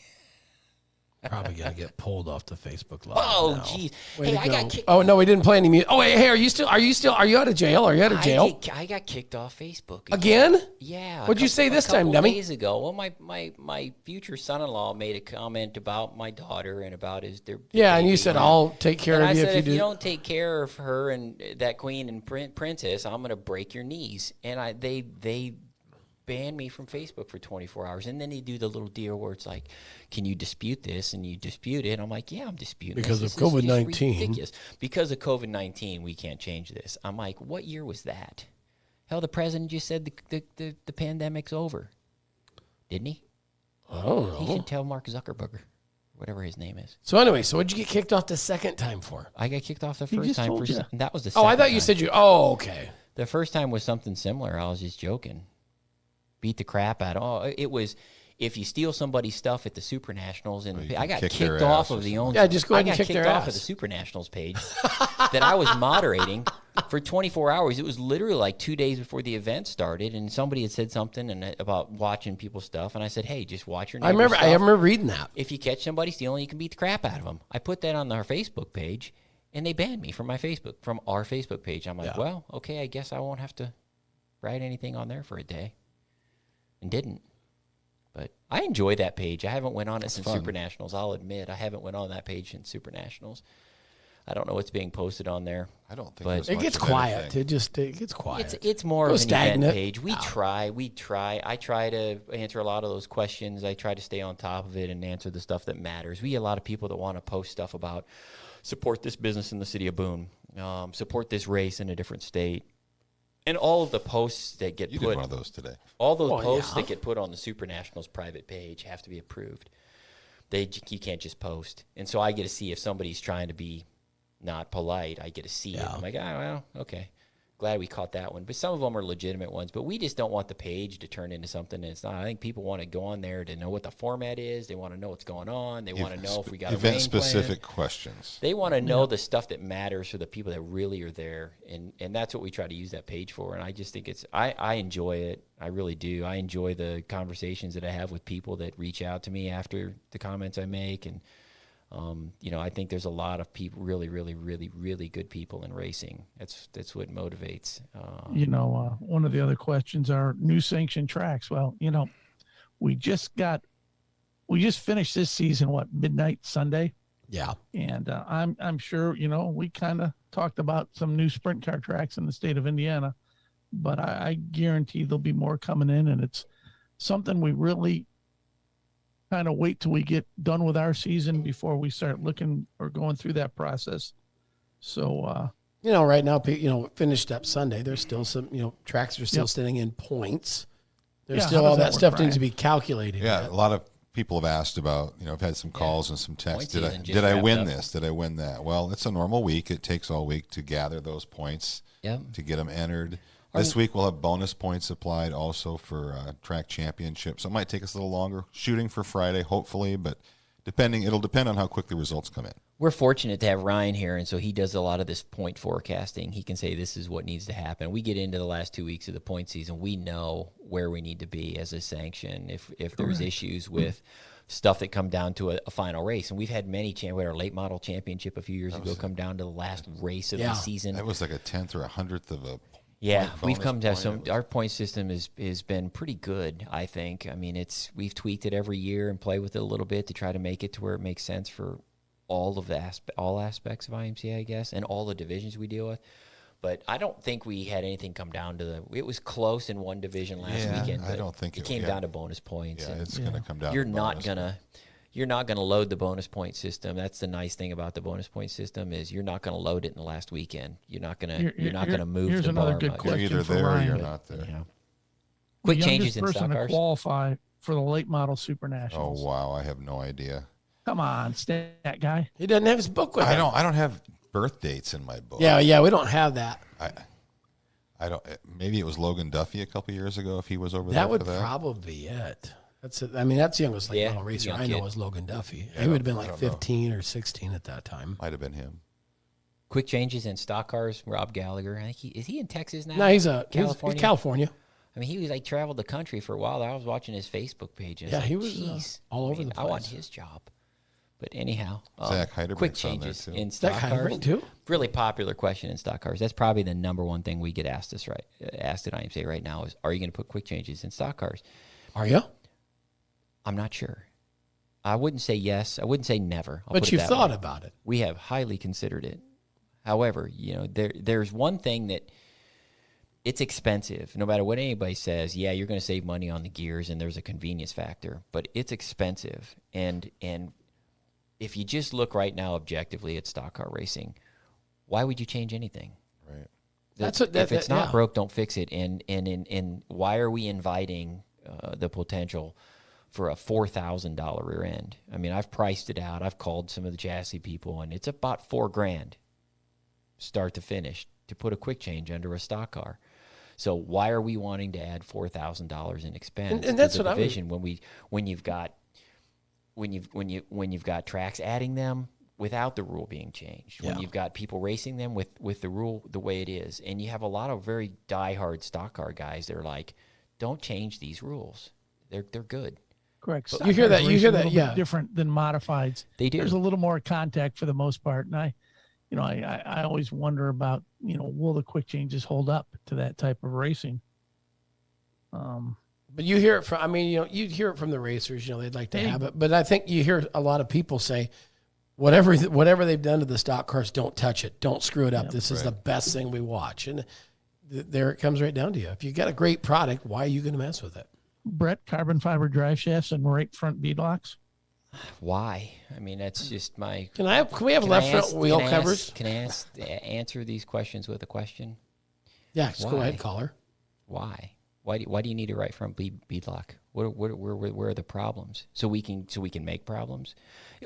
Probably gonna get pulled off the Facebook Live. Oh, now. jeez. Way Hey, to I go. got kicked. Oh no, we didn't play any music. Oh wait, hey, are you out of jail? Are you out of jail I got kicked off Facebook again? Yeah. What'd you say this time, couple dummy? days ago. Well, my future son-in-law made a comment about my daughter and about their Yeah, and you baby. said I'll take care And of I you said, if you do. don't take care of her and that queen and princess, I'm going to break your knees. And they banned me from Facebook for 24 hours. And then they do the little deal where it's like, can you dispute this? And you dispute it. And I'm like, yeah, I'm disputing Because this. of This is just COVID-19. ridiculous. Because of COVID-19, we can't change this. I'm like, what year was that? Hell, the president just said the pandemic's over. Didn't he? I don't He know. should tell Mark Zuckerberg, whatever his name is. So anyway, so what'd you get kicked off the second time for? I got kicked off the He first just time told for ya. that was the Oh, I second thought you time. said you. Oh, okay. The first time was something similar. I was just joking. Beat the crap out of. Oh, it was if you steal somebody's stuff at the Supernationals, and you I can got kick their kicked off ass or of the something. own. Yeah, just go ahead I and got kick kicked their off of ass. the Supernationals page that I was moderating for 24 hours. It was literally like 2 days before the event started, and somebody had said something about watching people's stuff, and I said, "Hey, just watch your." I remember. stuff. I remember reading that. If you catch somebody stealing, you can beat the crap out of them. I put that on our Facebook page, and they banned me from our Facebook page. I'm like, Yeah. well, okay, I guess I won't have to write anything on there for a day, and didn't. But I enjoy that page. I haven't went on it since fun. Supernationals. I'll admit I haven't went on that page since Supernationals. I don't know what's being posted on there. I don't think But there's It much gets of quiet. anything. It gets quiet. It's more Go of an event stagnant. page. We Out. try. I try to answer a lot of those questions. I try to stay on top of it and answer the stuff that matters. We get a lot of people that want to post stuff about support this business in the city of Boone, support this race in a different state. And all of the posts that get You put, did one of those today. all those Well, posts yeah. that get put on the Supernationals private page have to be approved. You can't just post. And so I get to see if somebody's trying to be not polite. I get to see it. Yeah. I'm like, oh, well, okay. Glad we caught that one. But some of them are legitimate ones. But we just don't want the page to turn into something that it's not. I think people want to go on there to know what the format is. They want to know what's going on. They want to know if we got a rain plan. Event-specific questions. They want to know the stuff that matters for the people that really are there, and that's what we try to use that page for. And I just think I enjoy it. I really do. I enjoy the conversations that I have with people that reach out to me after the comments I make, and I think there's a lot of people, really, really, really, really good people in racing. That's what motivates. One of the other questions are new sanctioned tracks. Well, we just finished this season, midnight Sunday. Yeah. And I'm sure, we kind of talked about some new sprint car tracks in the state of Indiana, but I guarantee there'll be more coming in, and it's something we really kind of wait till we get done with our season before we start looking or going through that process. So, Right now, finished up Sunday. There's still some, tracks are still sitting in points. There's Yeah, still how all does that that stuff work, needs to Brian? be calculated. Yeah, yet. a lot of people have asked about, I've had some calls and some texts. Point season just Did I wrapped win up. this? Did I win that? Well, it's a normal week. It takes all week to gather those points, Yep. to get them entered. This week we'll have bonus points applied also for track championships. So it might take us a little longer. Shooting for Friday, hopefully, but it'll depend on how quick the results come in. We're fortunate to have Ryan here, and so he does a lot of this point forecasting. He can say this is what needs to happen. We get into the last 2 weeks of the point season. We know where we need to be as a sanction if there's issues with stuff that come down to a final race. And we've had many we had our late model championship a few years ago come down to the last race of the season. That was like a 10th or a 100th of a Yeah, point we've bonus come to have point. our point system has been pretty good, I think. I mean, we've tweaked it every year and play with it a little bit to try to make it to where it makes sense for all aspects of IMCA, I guess, and all the divisions we deal with. But I don't think we had anything come down to it was close in one division last weekend. I But don't think it came down to bonus points. Yeah, and it's going to come down. you're to not bonus. gonna load the bonus point system. That's the nice thing about the bonus point system is you're not gonna load it in the last weekend. You're not gonna move here's the another bar good much. You're question either for there or Ryan. you're not there. Yeah. The Quick youngest changes in person stock to cars. qualify for the late model Oh Supernationals. wow, I have no idea. Come on, stat guy. He doesn't have his book with him. I don't have birth dates in my book. Yeah, we don't have that. I don't. Maybe it was Logan Duffy a couple years ago if he was over there. That would for that. probably be it. That's it. I mean, that's the youngest late model racer I know is Logan Duffy. He would have been like 15 or 16 at that time. Might have been him. Quick changes in stock cars. Rob Gallagher. I think is he in Texas now? No, he's California. He's California. I mean, he was like traveled the country for a while. I was watching his Facebook page. And He like, was all over the place. I want his job. But anyhow, Zach Heiderbrink's quick on there, changes too. in stock cars. Too? Really popular question in stock cars. That's probably the number one thing we get asked at IMCA right now is, are you going to put quick changes in stock cars? Are you? I'm not sure. I wouldn't say yes. I wouldn't say never. But you've thought about it. We have highly considered it. However, there's one thing that it's expensive. No matter what anybody says, yeah, you're going to save money on the gears and there's a convenience factor, but it's expensive. And if you just look right now objectively at stock car racing, why would you change anything? Right. If it's not broke, don't fix it. And why are we inviting the potential for a $4,000 rear end? I mean, I've priced it out. I've called some of the chassis people, and it's about $4,000, start to finish, to put a quick change under a stock car. So why are we wanting to add $4,000 in expense? And that's to the what division when you've got tracks adding them without the rule being changed, when you've got people racing them with the rule the way it is, and you have a lot of very diehard stock car guys that are like, don't change these rules. They're good. Correct. You hear that? You hear that? Yeah. Different than modifieds. They do. There's a little more contact for the most part, and I always wonder about, will the quick changes hold up to that type of racing? But you hear it from, I mean, you hear it from the racers, they'd like to have it. But I think you hear a lot of people say, whatever they've done to the stock cars, don't touch it. Don't screw it up. Yep. This is the best thing we watch. And there it comes right down to you. If you got a great product, why are you going to mess with it? Brett, carbon fiber drive shafts and right front bead locks. Why? I mean, that's just my. Can we have left front wheel covers? Can I answer these questions with a question? Yeah, just go ahead, caller. Why? Why do you need a right front bead lock? Where are the problems? So we can make problems.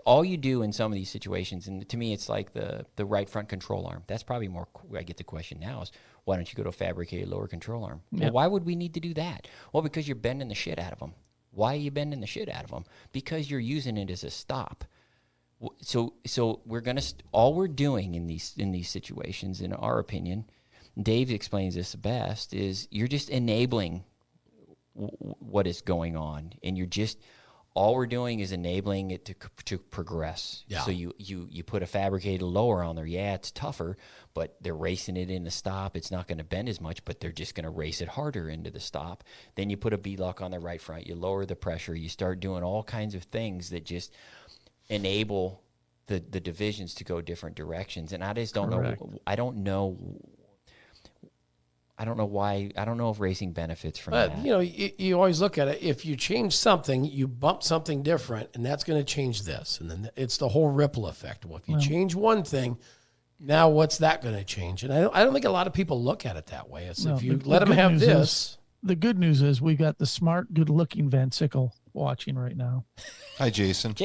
All you do in some of these situations, and to me, it's like the right front control arm. That's probably more. I get the question now is, why don't you go to a fabricated lower control arm? Yep. Well, why would we need to do that? Well, because you're bending the shit out of them. Why are you bending the shit out of them? Because you're using it as a stop. So we're gonna all we're doing in these situations, in our opinion, Dave explains this best, is you're just enabling what is going on, and you're just all we're doing is enabling it to progress. Yeah. So you put a fabricated lower on there. Yeah, it's tougher, but they're racing it in the stop. It's not going to bend as much, but they're just going to race it harder into the stop. Then you put a bead-lock on the right front. You lower the pressure. You start doing all kinds of things that just enable the divisions to go different directions. And I just don't know. I don't know why. I don't know if racing benefits from that. You always look at it. If you change something, you bump something different, and that's going to change this. And then it's the whole ripple effect. Well, if you change one thing, now what's that going to change? And I don't think a lot of people look at it that way. It's if you let them have this. The good news is we've got the smart, good-looking Van Sickle watching right now. Hi, Jason.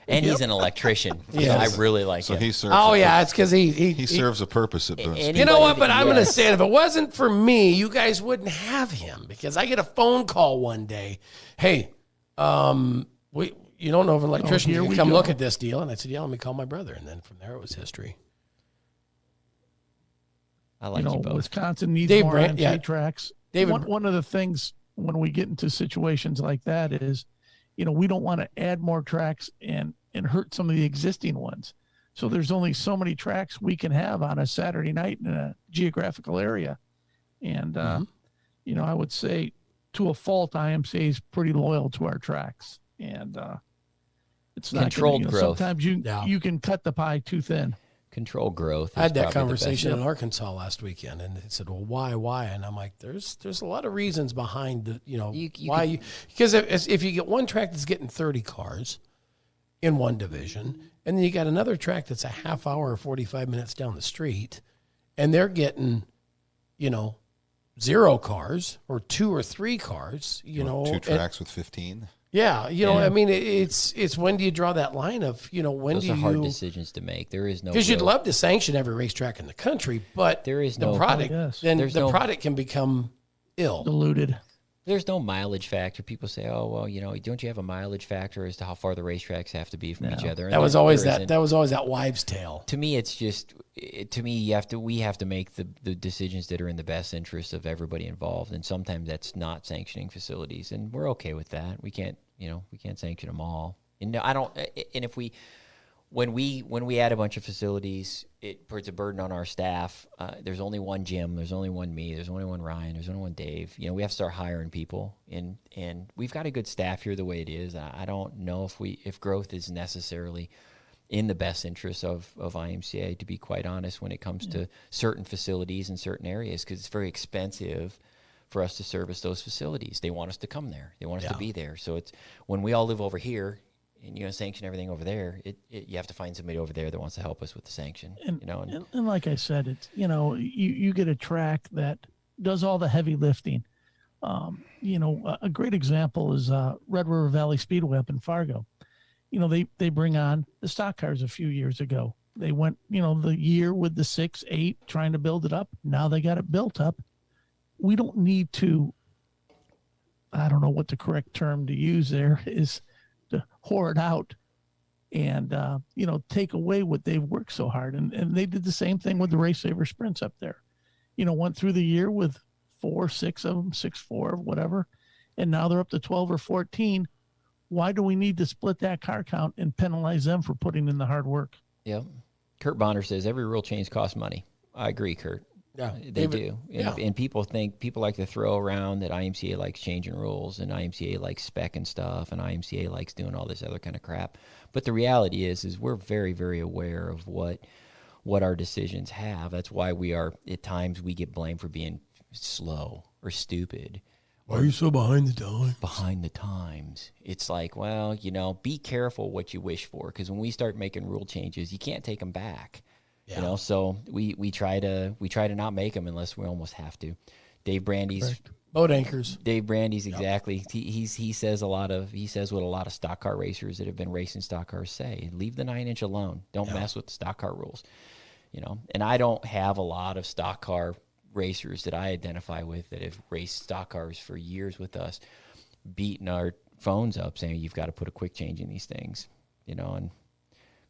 And he's an electrician. Yes. I really like him. He serves. It's because he serves a purpose at Boone. You know what? But I'm going to say it. If it wasn't for me, you guys wouldn't have him, because I get a phone call one day. Hey, you don't know of an electrician. You can come look at this deal. And I said, yeah, let me call my brother. And then from there, it was history. I like you both. Wisconsin needs more IMCA tracks. David, one of the things when we get into situations like that is, we don't want to add more tracks and hurt some of the existing ones. So there's only so many tracks we can have on a Saturday night in a geographical area. And, I would say to a fault, IMCA is pretty loyal to our tracks. And it's not controlled growth. Sometimes you can cut the pie too thin. Control growth. I had that conversation in Arkansas last weekend, and they said, "Well, why?" And I'm like, "There's a lot of reasons behind why because if you get one track that's getting 30 cars in one division, and then you got another track that's a half hour or 45 minutes down the street, and they're getting, 0 cars or 2 or 3 cars, two tracks with 15. Yeah, I mean, it's when do you draw that line of, when Those do are you... hard decisions to make. There is no... Because you'd love to sanction every racetrack in the country, but there is the no product, product can become ill. Diluted. There's no mileage factor. People say, "Oh, well, don't you have a mileage factor as to how far the racetracks have to be from each other?" And that was always that wives' tale. To me, it's just we have to make the decisions that are in the best interest of everybody involved, and sometimes that's not sanctioning facilities, and we're okay with that. We can't sanction them all. And I don't. And if when we add a bunch of facilities, it puts a burden on our staff. There's only one Jim. There's only one me. There's only one Ryan. There's only one Dave. We have to start hiring people, and we've got a good staff here the way it is. I don't know if growth is necessarily in the best interest of IMCA, to be quite honest, when it comes to certain facilities in certain areas, because it's very expensive for us to service those facilities. They want us to come there. They want us to be there. So it's when we all live over here, and you're going to sanction everything over there, you have to find somebody over there that wants to help us with the sanction. And like I said, it's you get a track that does all the heavy lifting. A great example is Red River Valley Speedway up in Fargo. They bring on the stock cars a few years ago. They went the year with the 6, 8, trying to build it up. Now they got it built up. We don't need to. I don't know what the correct term to use there is. To whore it out and take away what they've worked so hard, and they did the same thing with the Race Saver Sprints up there. Went through the year with 4, 6 of them, 6, 4, whatever, and now they're up to 12 or 14. Why do we need to split that car count and penalize them for putting in the hard work? Yep. Kurt Bonner says every rule change costs money. I agree, Kurt. Yeah, they do. And people like to throw around that IMCA likes changing rules and IMCA likes spec and stuff and IMCA likes doing all this other kind of crap. But the reality is we're very, very aware of what our decisions have. That's why at times we get blamed for being slow or stupid. Why are you so behind the times? Behind the times. It's like, well, be careful what you wish for, because when we start making rule changes, you can't take them back. Yeah. So we try to not make them unless we almost have to. Dave Brandy's boat anchors. Dave Brandy's exactly. He says what a lot of stock car racers that have been racing stock cars say: leave the 9-inch alone. Don't mess with the stock car rules. And I don't have a lot of stock car racers that I identify with that have raced stock cars for years with us, beating our phones up saying you've got to put a quick change in these things. And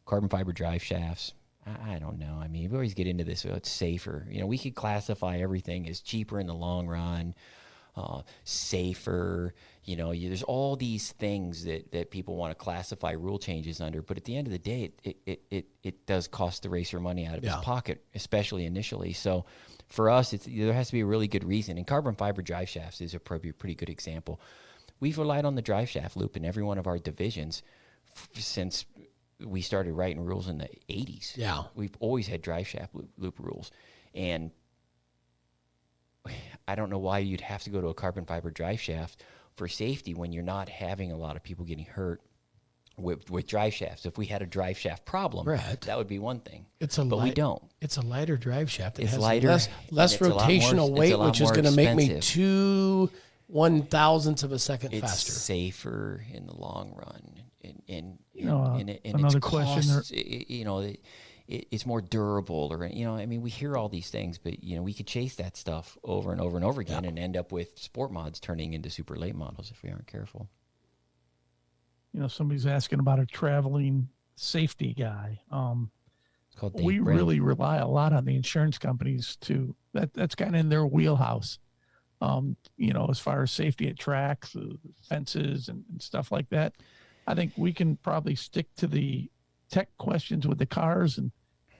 carbon fiber drive shafts. I don't know. I mean, we always get into this. It's safer. We could classify everything as cheaper in the long run, safer. There's all these things that people want to classify rule changes under. But at the end of the day, it does cost the racer money out of his pocket, especially initially. So for us, there has to be a really good reason. And carbon fiber drive shafts is probably a pretty good example. We've relied on the drive shaft loop in every one of our divisions since we started writing rules in the 80s. Yeah. We've always had drive shaft loop rules. And I don't know why you'd have to go to a carbon fiber drive shaft for safety when you're not having a lot of people getting hurt with drive shafts. If we had a drive shaft problem, that would be one thing. But we don't. It's a lighter drive shaft. It it's has lighter, less rotational weight, which is going to make me 2 1,000ths of a second faster. It's safer in the long run. And another its question costs, it's more durable, or we hear all these things, but we could chase that stuff over and over and over again and end up with sport mods turning into super late models if we aren't careful. Somebody's asking about a traveling safety guy. It's called Dave we Brand. really rely a lot on the insurance companies to that's kind of in their wheelhouse. As far as safety at tracks, fences and stuff like that. I think we can probably stick to the tech questions with the cars and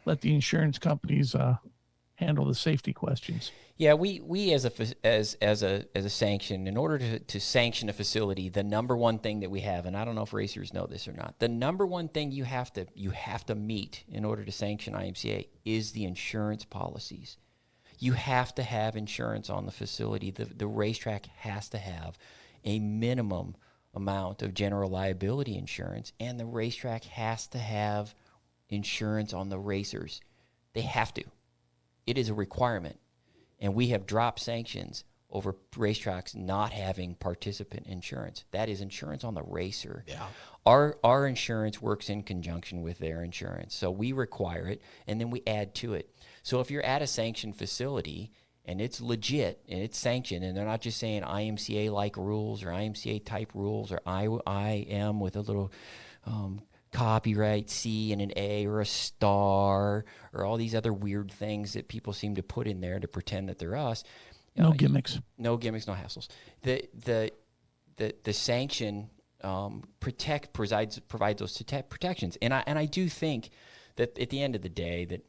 let the insurance companies handle the safety questions. Yeah, we as a sanction, in order to sanction a facility, the number one thing that we have, and I don't know if racers know this or not, the number one thing you have to meet in order to sanction IMCA is the insurance policies. You have to have insurance on the facility. The racetrack has to have a minimum amount of general liability insurance, and the racetrack has to have insurance on the racers. They have to. It is a requirement. And we have dropped sanctions over racetracks not having participant insurance. That is insurance on the racer. Yeah. Our insurance works in conjunction with their insurance. So we require it, and then we add to it. So if you're at a sanctioned facility and it's legit and it's sanctioned, and they're not just saying IMCA-like rules or IMCA-type rules or IM with a little copyright C and an A or a star or all these other weird things that people seem to put in there to pretend that they're us. No gimmicks. No gimmicks, no hassles. The sanction provides those protections, and I do think that at the end of the day that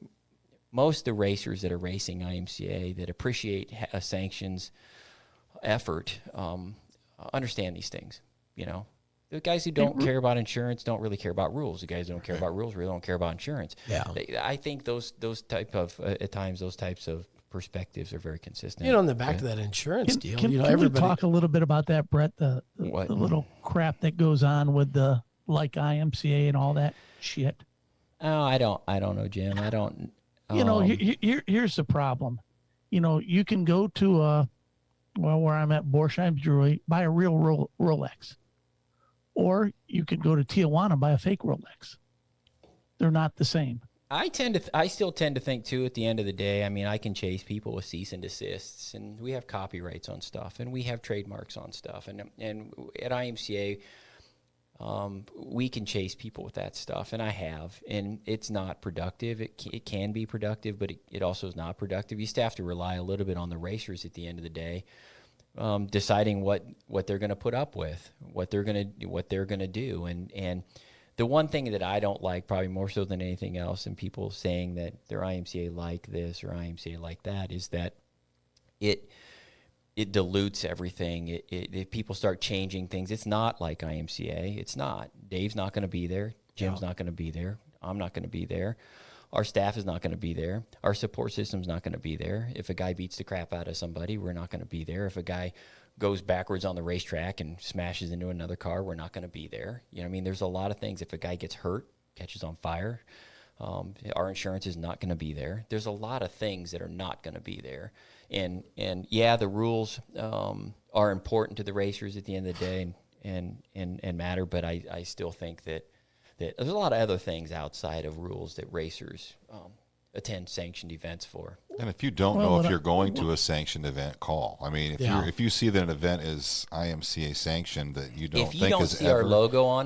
most of the racers that are racing IMCA that appreciate a sanctions effort understand these things. You know, the guys who don't care about insurance don't really care about rules. The guys who don't care about rules really don't care about insurance. Yeah, I think those type of at times those types of perspectives are very consistent. You know, in the back of that insurance deal, you know, can we everybody talk a little bit about that, Brett? The little crap that goes on with the like IMCA and all that shit. Oh, I don't know, Jim. I don't. You know, here's the problem. You know, you can go to where I'm at, Borsheim Jewelry, buy a real Rolex, or you could go to Tijuana, buy a fake Rolex. They're not the same. I still tend to think too. At the end of the day, I mean, I can chase people with cease and desists, and we have copyrights on stuff, and we have trademarks on stuff, and at IMCA, we can chase people with that stuff, and I have, and it's not productive. It can be productive, but it also is not productive. You still have to rely a little bit on the racers at the end of the day, deciding what they're going to put up with, what they're going to do, and. The one thing that I don't like, probably more so than anything else, and people saying that they're IMCA like this or IMCA like that, is that it dilutes everything. If people start changing things, it's not like IMCA. It's not. Dave's not going to be there. Jim's not going to be there. I'm not going to be there. Our staff is not going to be there. Our support system's not going to be there. If a guy beats the crap out of somebody, we're not going to be there. If a guy goes backwards on the racetrack and smashes into another car, we're not going to be there. You know what I mean? There's a lot of things. If a guy gets hurt, catches on fire, our insurance is not going to be there. There's a lot of things that are not going to be there. And yeah, the rules are important to the racers at the end of the day and matter, but I still think that there's a lot of other things outside of rules that racers attend sanctioned events for. And if you don't know if you're going to a sanctioned event, call. I mean, if you see that an event is IMCA sanctioned that you don't think is ever.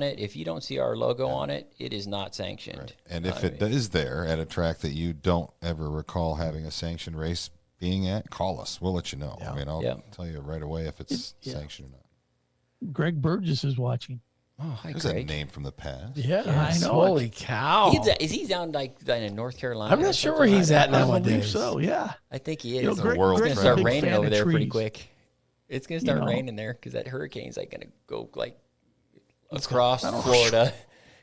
If you don't see our logo on it, it is not sanctioned. Right. And if it is there at a track that you don't ever recall having a sanctioned race being at, call us. We'll let you know. Yeah. I mean, I'll tell you right away if it's sanctioned or not. Greg Burgess is watching. Oh, hi, There's Greg. a name from the past. Yeah, I know. Holy cow! Is he down like in North Carolina? I'm not sure where he's at nowadays. I believe so. Yeah, I think he is. It's going to start raining over there pretty quick. It's going to start raining there because that hurricane's like going to go like across Florida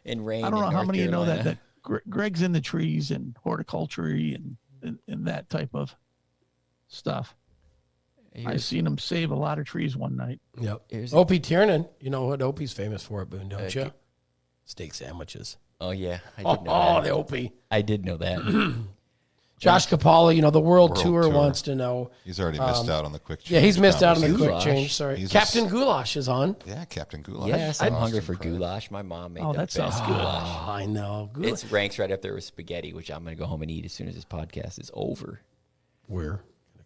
and rain. I don't know how many Carolina. You know that Greg's in the trees and horticulture and that type of stuff. I've seen him save a lot of trees one night. Yep. Opie Tiernan. You know what Opie's famous for at Boone, don't you? Steak sandwiches. Oh, yeah. I did know that. The Opie. I did know that. Josh Capalla, the World Tour wants to know. He's already missed out on the quick change. Yeah, he's missed out on the quick Goulash. change. Sorry. Captain Goulash is on. Yeah, Captain Goulash. Yes, I'm hungry for goulash. My mom made the best goulash. Oh, I know. It ranks right up there with spaghetti, which I'm going to go home and eat as soon as this podcast is over. We're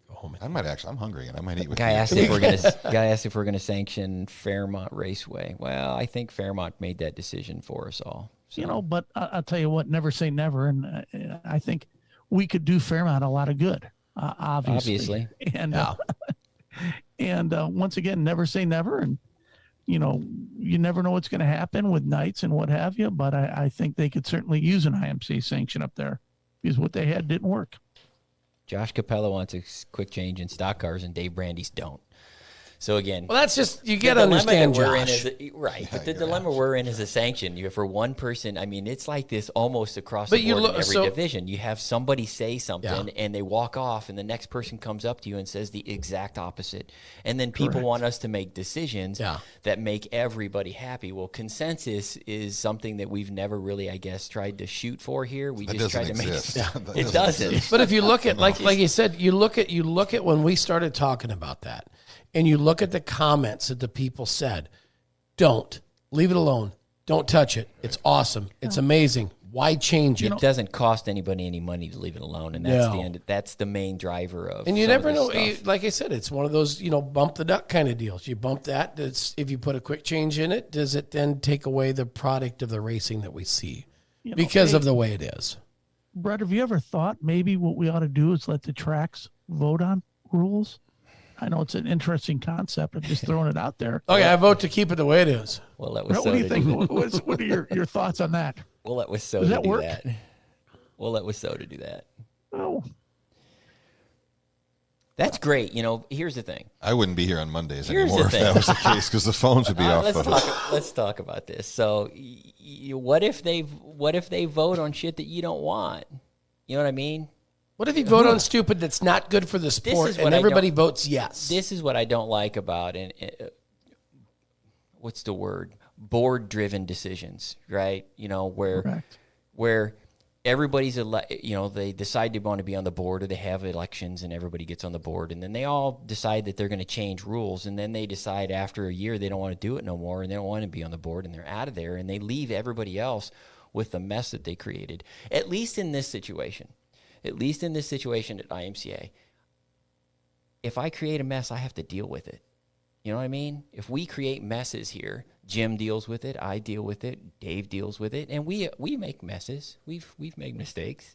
home. I'm hungry, and I might eat with Guy you. asked if we're gonna sanction Fairmont Raceway. Well, I think Fairmont made that decision for us all. So. But I'll tell you what, never say never, and I think we could do Fairmont a lot of good. Obviously. And once again, never say never, and you never know what's going to happen with nights and what have you. But I think they could certainly use an IMCA sanction up there because what they had didn't work. Josh Capella wants a quick change in stock cars, and Dave Brandy's don't. So again, Well, that's just you the got to dilemma understand, that we're in Josh. right. But the dilemma we're in is a sanction. For one person, I mean, it's like this almost across But the you board look- in every so- division. You have somebody say something, Yeah. and they walk off, and the next person comes up to you and says the exact opposite. And then people Correct. want us to make decisions Yeah. that make everybody happy. Well, consensus is something that we've never really, I guess, tried to shoot for here. We That just tried doesn't to make exist. That it doesn't. exist. But if you look at like you said, you look at when we started talking about that, and you look at the comments that the people said, don't leave it alone, don't touch it. It's awesome, it's amazing. Why change it? It doesn't cost anybody any money to leave it alone, and that's No. the end. That's the main driver of. And you some of never this know. stuff. Like I said, it's one of those bump the duck kind of deals. You bump that. If you put a quick change in it, does it then take away the product of the racing that we see because of the way it is? Brett, have you ever thought maybe what we ought to do is let the tracks vote on rules? I know it's an interesting concept. I'm just throwing it out there. Okay, I vote to keep it the way it is. Well, that was Brett, so what do you to think? What are your thoughts on that? Well, that was so Does to that do work? that. Well, that was so to do that. Oh, That's great. Here's the thing. I wouldn't be here on Mondays Here's anymore the if that thing. was the case because the phones would be off the hook. Let's talk about this. So, what if they vote on shit that you don't want? You know what I mean? What if you vote on stupid that's not good for the sport is what and I everybody don't- votes yes? This is what I don't like about what's the word? Board-driven decisions, right? correct. Where everybody's they decide they want to be on the board, or they have elections and everybody gets on the board, and then they all decide that they're going to change rules, and then they decide after a year they don't want to do it no more, and they don't want to be on the board, and they're out of there, and they leave everybody else with the mess that they created. At least in this situation at IMCA, if I create a mess, I have to deal with it. You know what I mean? If we create messes here, Jim deals with it, I deal with it, Dave deals with it, and we make messes. We've made mistakes.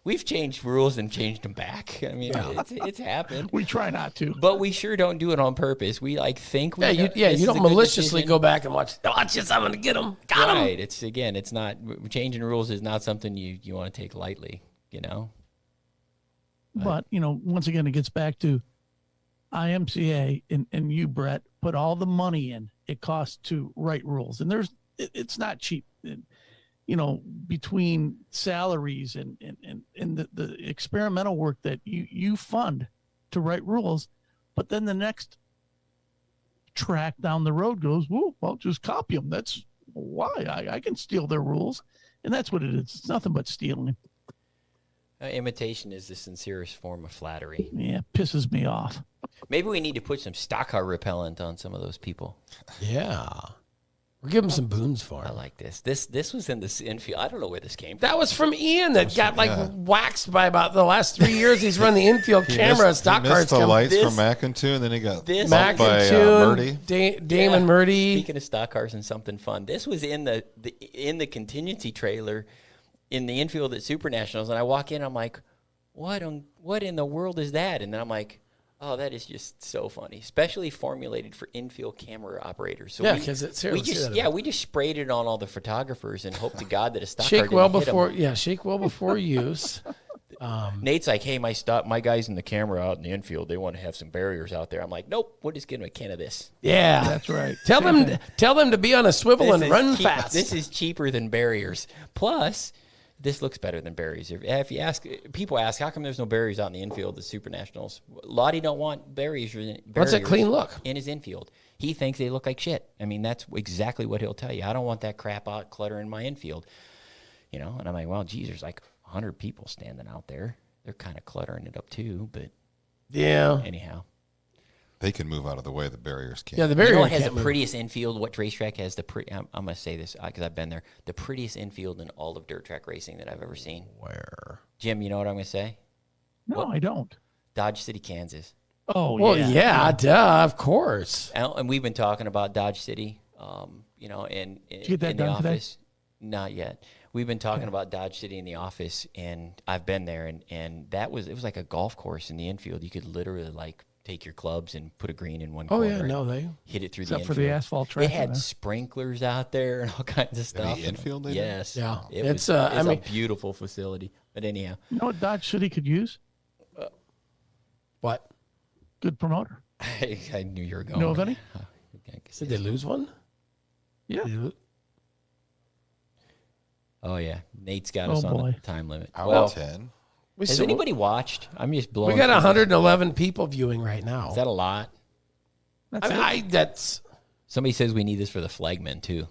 We've changed rules and changed them back. I mean, it's happened. We try not to. But we sure don't do it on purpose. We think we you this is don't a good maliciously decision. go back and watch this. I'm going to get them. Got them. Right. It's not changing rules is not something you want to take lightly, But, once again, it gets back to IMCA and you, Brett, put all the money in it costs to write rules. And it's not cheap. And, between salaries and the experimental work that you fund to write rules, but then the next track down the road goes, well, just copy them. That's why I can steal their rules. And that's what it is. It's nothing but stealing. Imitation is the sincerest form of flattery. Yeah, it pisses me off. Maybe we need to put some stock car repellent on some of those people. Yeah. We're giving some boons for I it. like this. This was in the infield. I don't know where this came from. That was from Ian that got waxed by about the last 3 years. He's run the infield camera. Stock he cars missed the come. lights This- from McIntyre, and then he got this- bumped by Murdy. Damon Murdy. Speaking of stock cars and something fun, this was in the contingency trailer in the infield at Supernationals, and I walk in, I'm like, what in the world is that? And then I'm like, oh, that is just so funny, especially formulated for infield camera operators. So Yeah, 'cause it's here. we Let's see just that. we just sprayed it on all the photographers and hope to God that a stock car Shake didn't well hit 'em. before, shake well before use. Nate's like, hey, my guys in the camera out in the infield, they want to have some barriers out there. I'm like, nope, we'll just get them a can of this. Yeah, That's right. Tell them to be on a swivel and is run cheap- fast. This is cheaper than barriers. Plus, this looks better than barriers. If you ask, people ask, how come there's no barriers out in the infield at Supernationals? Lottie don't want barriers. What's that clean look? In his infield. He thinks they look like shit. I mean, that's exactly what he'll tell you. I don't want that crap out cluttering my infield. And I'm like, well, geez, there's like 100 people standing out there. They're kind of cluttering it up too, but Yeah, anyhow. They can move out of the way. The barriers can't. yeah. The You barrier know what has can't the move. prettiest infield? What racetrack has the I'm going to say this because I've been there. The prettiest infield in all of dirt track racing that I've ever seen. Where? Jim, you know what I'm going to say? No, I don't. Dodge City, Kansas. Oh, Well, yeah, duh, of course. And we've been talking about Dodge City, in you get that in the done today? office. Not yet. We've been talking about Dodge City in the office, and I've been there, and it was like a golf course in the infield. You could literally like take your clubs and put a green in one Oh corner. yeah, and no, they. hit it through Except the for infield. the asphalt They track. had sprinklers out there and all kinds of In stuff. the infield they did? Yes. Yeah. It's I mean- a beautiful facility. But anyhow, You know what Dodge City could use? What? Good promoter. I knew you were going. Know of any? Did they lose one? Yeah. Oh, yeah. Nate's got us on the time limit. Hour 10. Has anybody watched? I'm just blowing. We got 111 people viewing right now. Is that a lot? That's Somebody says we need this for the Flagmen, too.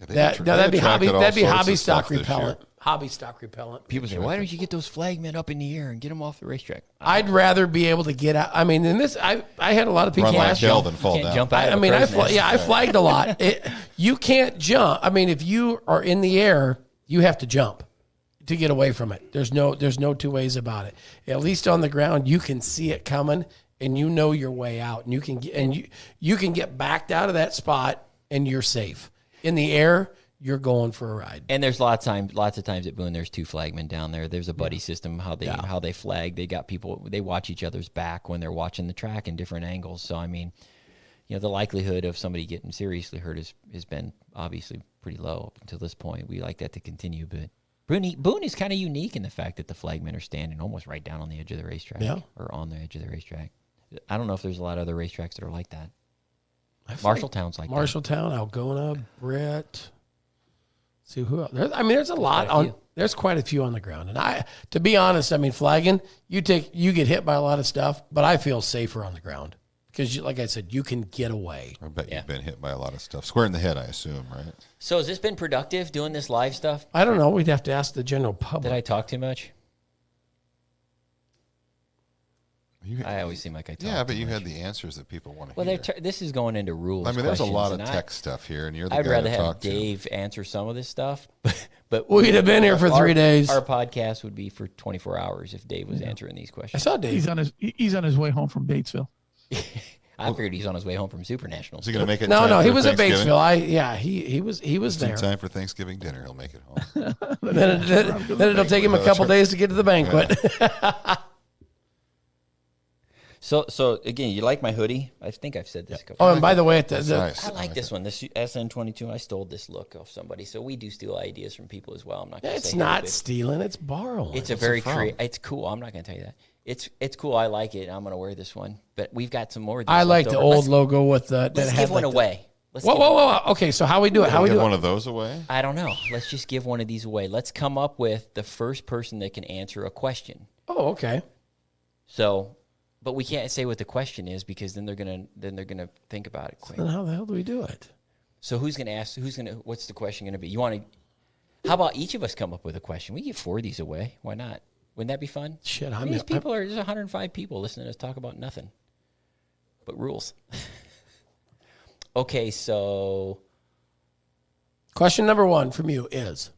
that'd be hobby stock repellent. Hobby stock repellent. People say, why don't you get those Flagmen up in the air and get them off the racetrack? I'd rather be able to get out. I mean, in this, I had a lot of people last year. Than fall down. Jump out I flagged a lot. You can't jump. I mean, if you are in the air, you have to jump to get away from it. There's no two ways about it. At least on the ground, you can see it coming and you know your way out, and you can get backed out of that spot and you're safe. In the air, you're going for a ride. And there's lots of times at Boone, there's two flagmen down there. There's a buddy system, how they flag. They got people, they watch each other's back when they're watching the track in different angles. So, I mean, the likelihood of somebody getting seriously hurt has been obviously pretty low up until this point. We like that to continue, but Boone is kind of unique in the fact that the flagmen are standing almost right down on the edge of the racetrack or on the edge of the racetrack. I don't know if there's a lot of other racetracks that are like that. Marshalltown's like Marshalltown, Algona, Brett. See who else? There's a lot on. There's quite a few on the ground, and to be honest, flagging. You get hit by a lot of stuff, but I feel safer on the ground because, like I said, you can get away. I bet you've been hit by a lot of stuff. Square in the head, I assume, right? So has this been productive doing this live stuff? I don't know. We'd have to ask the general public. Did I talk too much? I always seem like I talk. Yeah, but too you much. had the answers that people want to Well, hear. this is going into rules. There's a lot of tech stuff here, and you're the guy to talk to. I'd rather have Dave answer some of this stuff, but we'd have been here for 3 days. Our podcast would be for 24 hours if Dave was answering these questions. I saw Dave. He's on his way home from Batesville. I figured he's on his way home from Supernationals. Is he going to make it? No, he was at Batesville. He was there. In time for Thanksgiving dinner, he'll make it home. then it'll take him a couple days to get to the banquet. So again, you like my hoodie? I think I've said this a couple times. Oh, and by the way, nice. I like this one. This SN22. I stole this look off somebody. So we do steal ideas from people as well. I'm not going to say it's not stealing. It's borrowing. It's a very creative. It's cool. I'm not going to tell you that. It's cool. I like it. I'm going to wear this one. But we've got some more. I like the old logo with the. Let's give one away. Whoa. Okay, so how we do it? How we do one of those away? I don't know. Let's just give one of these away. Let's come up with the first person that can answer a question. Oh, okay. So. But we can't say what the question is because then they're gonna think about it quick. So then how the hell do we do it? So who's gonna ask? What's the question gonna be? How about each of us come up with a question? We give 4 of these away. Why not? Wouldn't that be fun? Shit, there's 105 people listening to us talk about nothing but rules. Okay, so question number 1 from you is.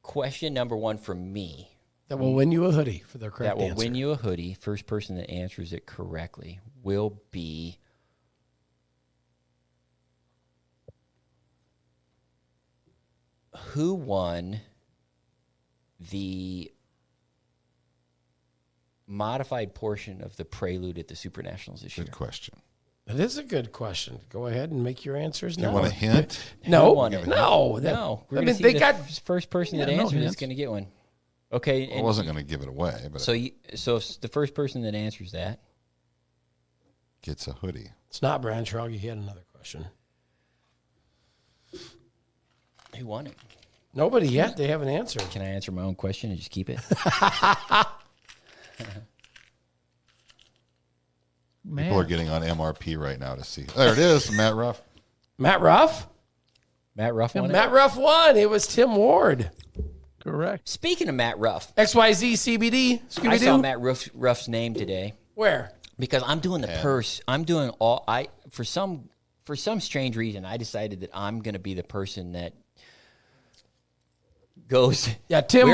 Question number 1 from me. That will win you a hoodie for the correct answer. That will win you a hoodie. First person that answers it correctly will be who won the modified portion of the Prelude at the Supernationals this year? Good question. That is a good question. Go ahead and make your answers now. You want a hint? No. They got first person that answers is going to get one. Okay, I wasn't going to give it away, but so the first person that answers that gets a hoodie. It's not Branchog. You had another question. Who won it? Nobody yet. They haven't answered. Can I answer my own question and just keep it? People are getting on MRP right now to see. There it is, Matt Ruff. Matt Ruff? Matt Ruff won it? Matt Ruff won. It was Tim Ward. Correct. Speaking of Matt Ruff, XYZ CBD. Scooby-Doo. I saw Matt Ruff's name today. Where? Because I'm doing the purse. I'm doing all. For some strange reason, I decided that I'm going to be the person that goes. Yeah, Tim.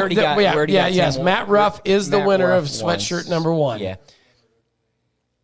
Yes. Matt Ruff is the winner of sweatshirt number 1. Yeah.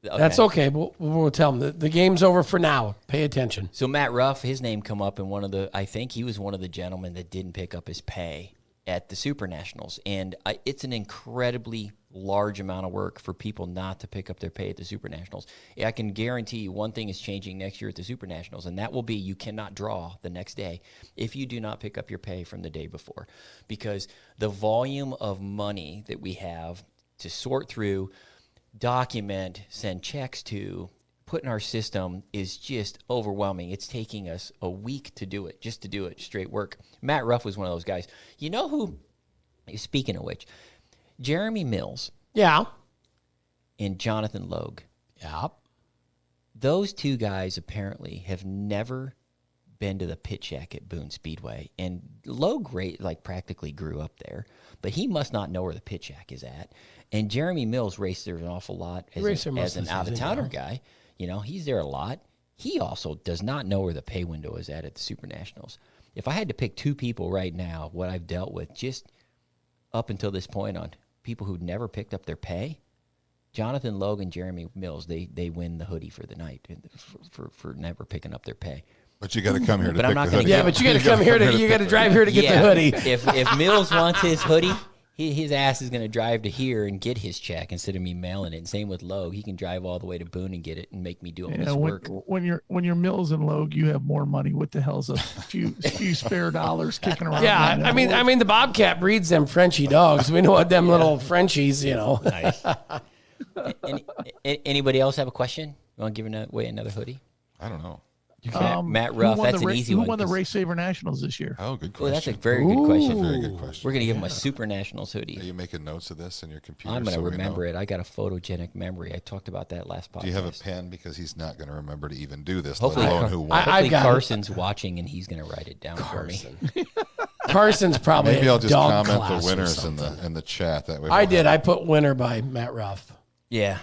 Okay. That's okay. We'll tell him the game's over for now. Pay attention. So Matt Ruff, his name come up in I think he was one of the gentlemen that didn't pick up his pay at the Supernationals, and it's an incredibly large amount of work for people not to pick up their pay at the Supernationals. I can guarantee you one thing is changing next year at the Supernationals, and that will be you cannot draw the next day if you do not pick up your pay from the day before, because the volume of money that we have to sort through, document, send checks to, put in our system is just overwhelming. It's taking us a week to do it, just to do it straight work. Matt Ruff was one of those guys. You know who, speaking of which, Jeremy Mills Yeah. and Jonathan Logue. Yeah. Those two guys apparently have never been to the pit shack at Boone Speedway. And Logue practically grew up there, but he must not know where the pit shack is at. And Jeremy Mills raced there an awful lot as an out-of-towner guy. You know, he's there a lot. He also does not know where the pay window is at the Supernationals. If I had to pick two people right now, what I've dealt with just up until this point on people who've never picked up their pay, Jonathan Logue and Jeremy Mills, they win the hoodie for the night for never picking up their pay. But you got to come here to But pick I'm not the gonna hoodie. Yeah, but you got to come here you got to drive here to get the hoodie. If Mills wants his hoodie, his ass is going to drive to here and get his check instead of me mailing it. And same with Logue. He can drive all the way to Boone and get it and make me do all this work. When you're Mills and Logue, you have more money. What the hell's a few spare dollars kicking around? Yeah, I mean the Bobcat breeds them Frenchie dogs. We know what them little Frenchies, you know. Nice. Anybody else have a question? You want to give away another hoodie? I don't know. Matt Ruff, that's an easy one. Who won the Race Saver Nationals this year? Oh, good Oh, question. that's a very good question. Very good question. We're going to give him a Supernationals hoodie. Are you making notes of this in your computer? I'm going to so we remember know? it. I got a photogenic memory. I talked about that last podcast. Do you have a pen? Because he's not going to remember to even do this, Hopefully, let alone who won. hopefully got it. Carson's watching and he's going to write it down for me. Carson's probably Maybe a I'll just dog comment class the or winners something. in the chat. That way I we'll did. have- I put winner by Matt Ruff. Yeah.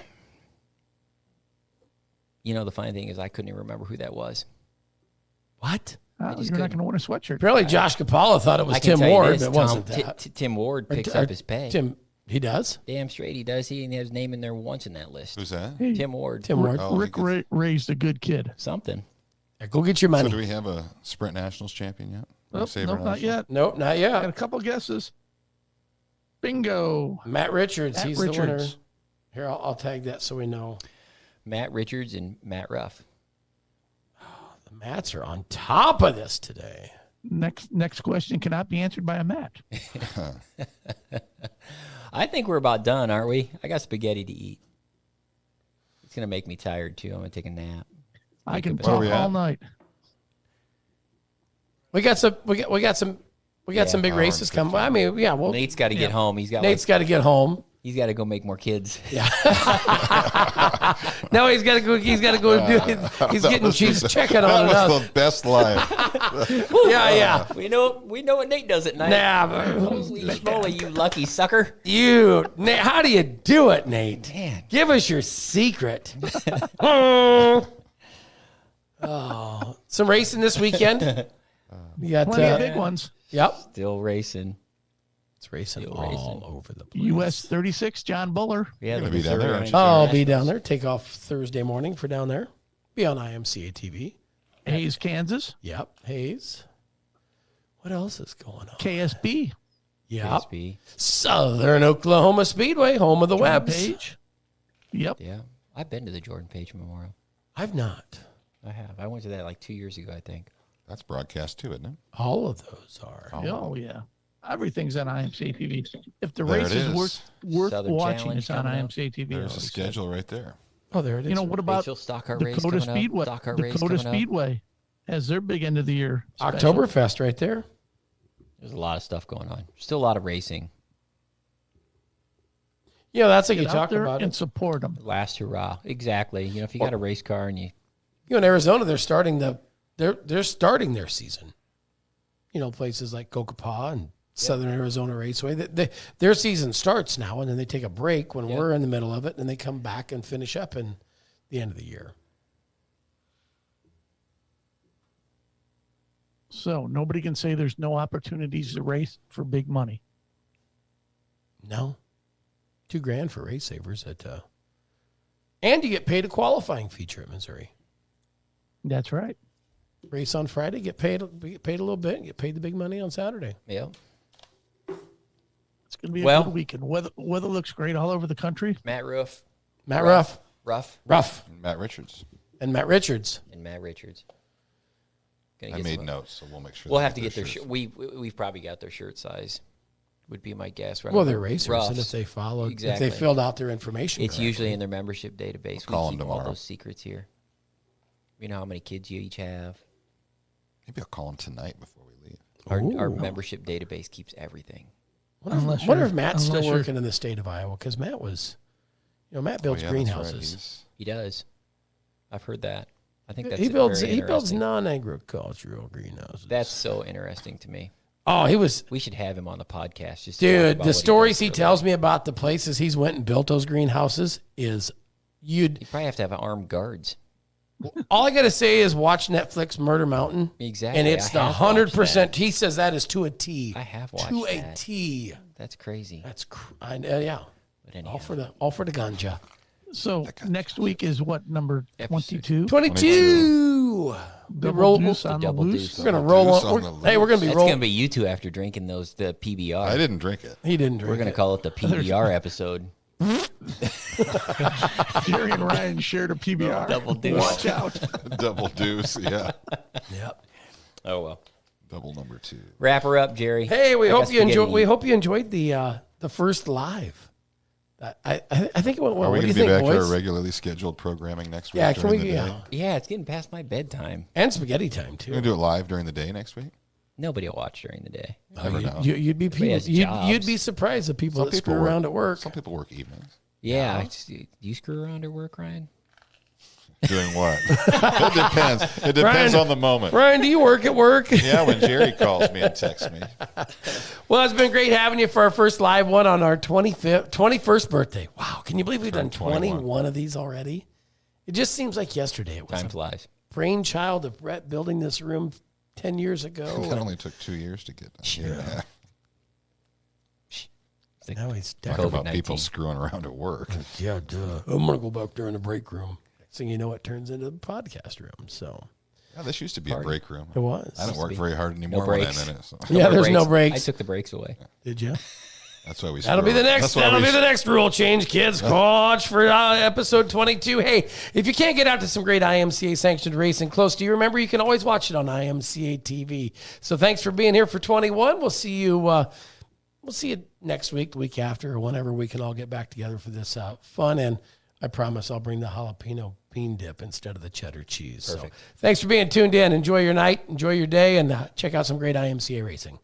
You know, the funny thing is I couldn't even remember who that was. What? You're just not couldn't. going to win a sweatshirt. Apparently Josh Capalla thought it was I can Tim tell you Ward, this, but it wasn't Tom- that. Tim Ward picks Or up his pay. Tim, he does? Damn straight he does. He has his name in there once in that list. Who's that? Hey, Tim Ward. Tim Ward. Oh, Rick raised a good kid. Something. Yeah, go get your So money. do we have a Sprint Nationals champion yet? Nope, Saber not Nationals? yet. Nope, not I got a yet. couple guesses. Bingo. Matt Richards, Matt he's the winner. Richards. Here, I'll tag that so we know. Matt Richards and Matt Ruff. The Mats are on top of this today. Next question cannot be answered by a Matt. I think we're about done, aren't we? I got spaghetti to eat. It's going to make me tired, too. I'm going to take a nap. I can Where talk we all at? night. We got some some big races coming. I mean, yeah, well, Nate's got to get home. Nate's got to get home. He's got to go make more kids. No, he's got to go. He's got to go do it. He's checking That on was us. the best line. Yeah. We know what Nate does at night. Nah, but Holy schmoly, you lucky sucker. Nate, how do you do it, Nate? Man. Give us your secret. Oh, some racing this weekend. We got Plenty of big ones. Yep, Still racing. it's racing Still all racing. over the place. US 36, John Buller. Yeah, gonna be down there, aren't you? I'll be down there. Take off Thursday morning for down there. Be on IMCA TV. Hayes, Kansas. Yep, Hayes. What else is going on? KSB. Yep, KSB. Southern Oklahoma Speedway, home of the John Webbs. Page. Yep. Yeah. I've been to the Jordan Page Memorial. I've not. I have. I went to that like 2 years ago, I think. That's broadcast too, isn't it? All of those are. Oh, yeah. Everything's on IMCA TV. If the There race it is is. worth Southern watching, Challenge it's on coming up. IMCA TV. There's a schedule right there. Oh, there it is. You know, what about Rachel Stockart race Dakota coming Speedway? up. Stockart race Dakota coming up. Speedway has their big end of the year. special. Oktoberfest right there. There's a lot of stuff going on. Still a lot of racing. Yeah, that's like Get you out talk there about and it. support them. Last hurrah. Exactly. You know, if you got a race car and you In Arizona, they're starting their season. You know, places like Cocopah and Southern Arizona Raceway. Their season starts now, and then they take a break when we're in the middle of it, and they come back and finish up in the end of the year. So nobody can say there's no opportunities to race for big money. No, $2,000 for race savers and you get paid a qualifying feature at Missouri. That's right. Race on Friday, get paid a little bit, get paid the big money on Saturday. yeah. It's going to be a Well- good weekend. Weather looks great all over the country. Matt Ruff. Matt Ruff, Ruff. And Matt Richards. and Matt Richards. And Matt Richards. Gonna I get made some- notes, so we'll make sure. We'll they have to get their shirts. we've probably got their shirt size. Would be my guess. Right? Well, they're racers, and Ruffs. if they followed, if Exactly. they filled out their information, It's correctly. usually in their membership database. I'll call We them keep all tomorrow. those secrets here. You know how many kids you each have. Maybe I'll call him tonight before we leave. Our membership database keeps everything. Wonder if Matt's still working in the state of Iowa, because Matt was, Matt builds greenhouses. Right. He does. I've heard that. I think that's he builds interesting. non-agricultural greenhouses. That's so interesting to me. Oh, We should have him on the podcast. Just dude. The stories he tells me about the places he's went and built those greenhouses is You probably have to have armed guards. All I got to say is watch Netflix Murder Mountain. Exactly. And it's the 100%. He says that is to a T. I have watched to that. a T. That's crazy. Yeah. But anyhow. All for the ganja. So next week is what, number 22? 22. Double deuce on the double loose. deuce. We're gonna roll on. Hey, we're gonna be That's rolling. gonna be you two after drinking the PBR. I didn't drink it. He didn't drink. We're gonna call it the PBR episode. Jerry and Ryan shared a PBR. Double deuce. Watch out. Double deuce, yeah. Yep. Oh well. Double number 2. Wrap her up, Jerry. Hey, we I got hope you enjoyed. spaghetti. We hope you enjoyed the first live. I think it went well. Are we What do going you to be think, back to boys? our regularly scheduled programming next week? Yeah, can during we? the day? Yeah, Yeah, it's getting past my bedtime. and spaghetti time We're too. going to do it live during the day next week? Nobody will watch during the day. Never know. You'd be people. has You'd jobs. be surprised at people Some that people screw work. around at work. Some people work evenings. Yeah. Do you screw around at work, Ryan? Doing what? It depends. It depends Ryan- on the moment. Ryan, do you work at work? Yeah, when Jerry calls me and texts me. Well, it's been great having you for our first live one on our 21st birthday. Wow, can you believe we've done 21 of these already? It just seems like yesterday. It was Time a flies. brainchild of Brett building this room 10 years ago. That only took 2 years to get done. Year and a half. Now he's Talk definitely. about people COVID-19. screwing around at work. Yeah, duh. I'm going to go back there in the break room. Next thing you know, it turns into the podcast room. So Yeah, this used to be a break room. it was. I don't work very hard anymore when I'm breaks. in it. So. Yeah, there's no breaks. I took the breaks away. Did you? That's why we. That'll be the next. That'll be the next rule change, kids. Watch for episode 22. Hey, if you can't get out to some great IMCA sanctioned racing close to you, remember you can always watch it on IMCA TV. So thanks for being here for 21. We'll see you. We'll see you next week, the week after, or whenever we can all get back together for this fun. And I promise I'll bring the jalapeno bean dip instead of the cheddar cheese. Perfect. So thanks for being tuned in. Enjoy your night. Enjoy your day, and check out some great IMCA racing.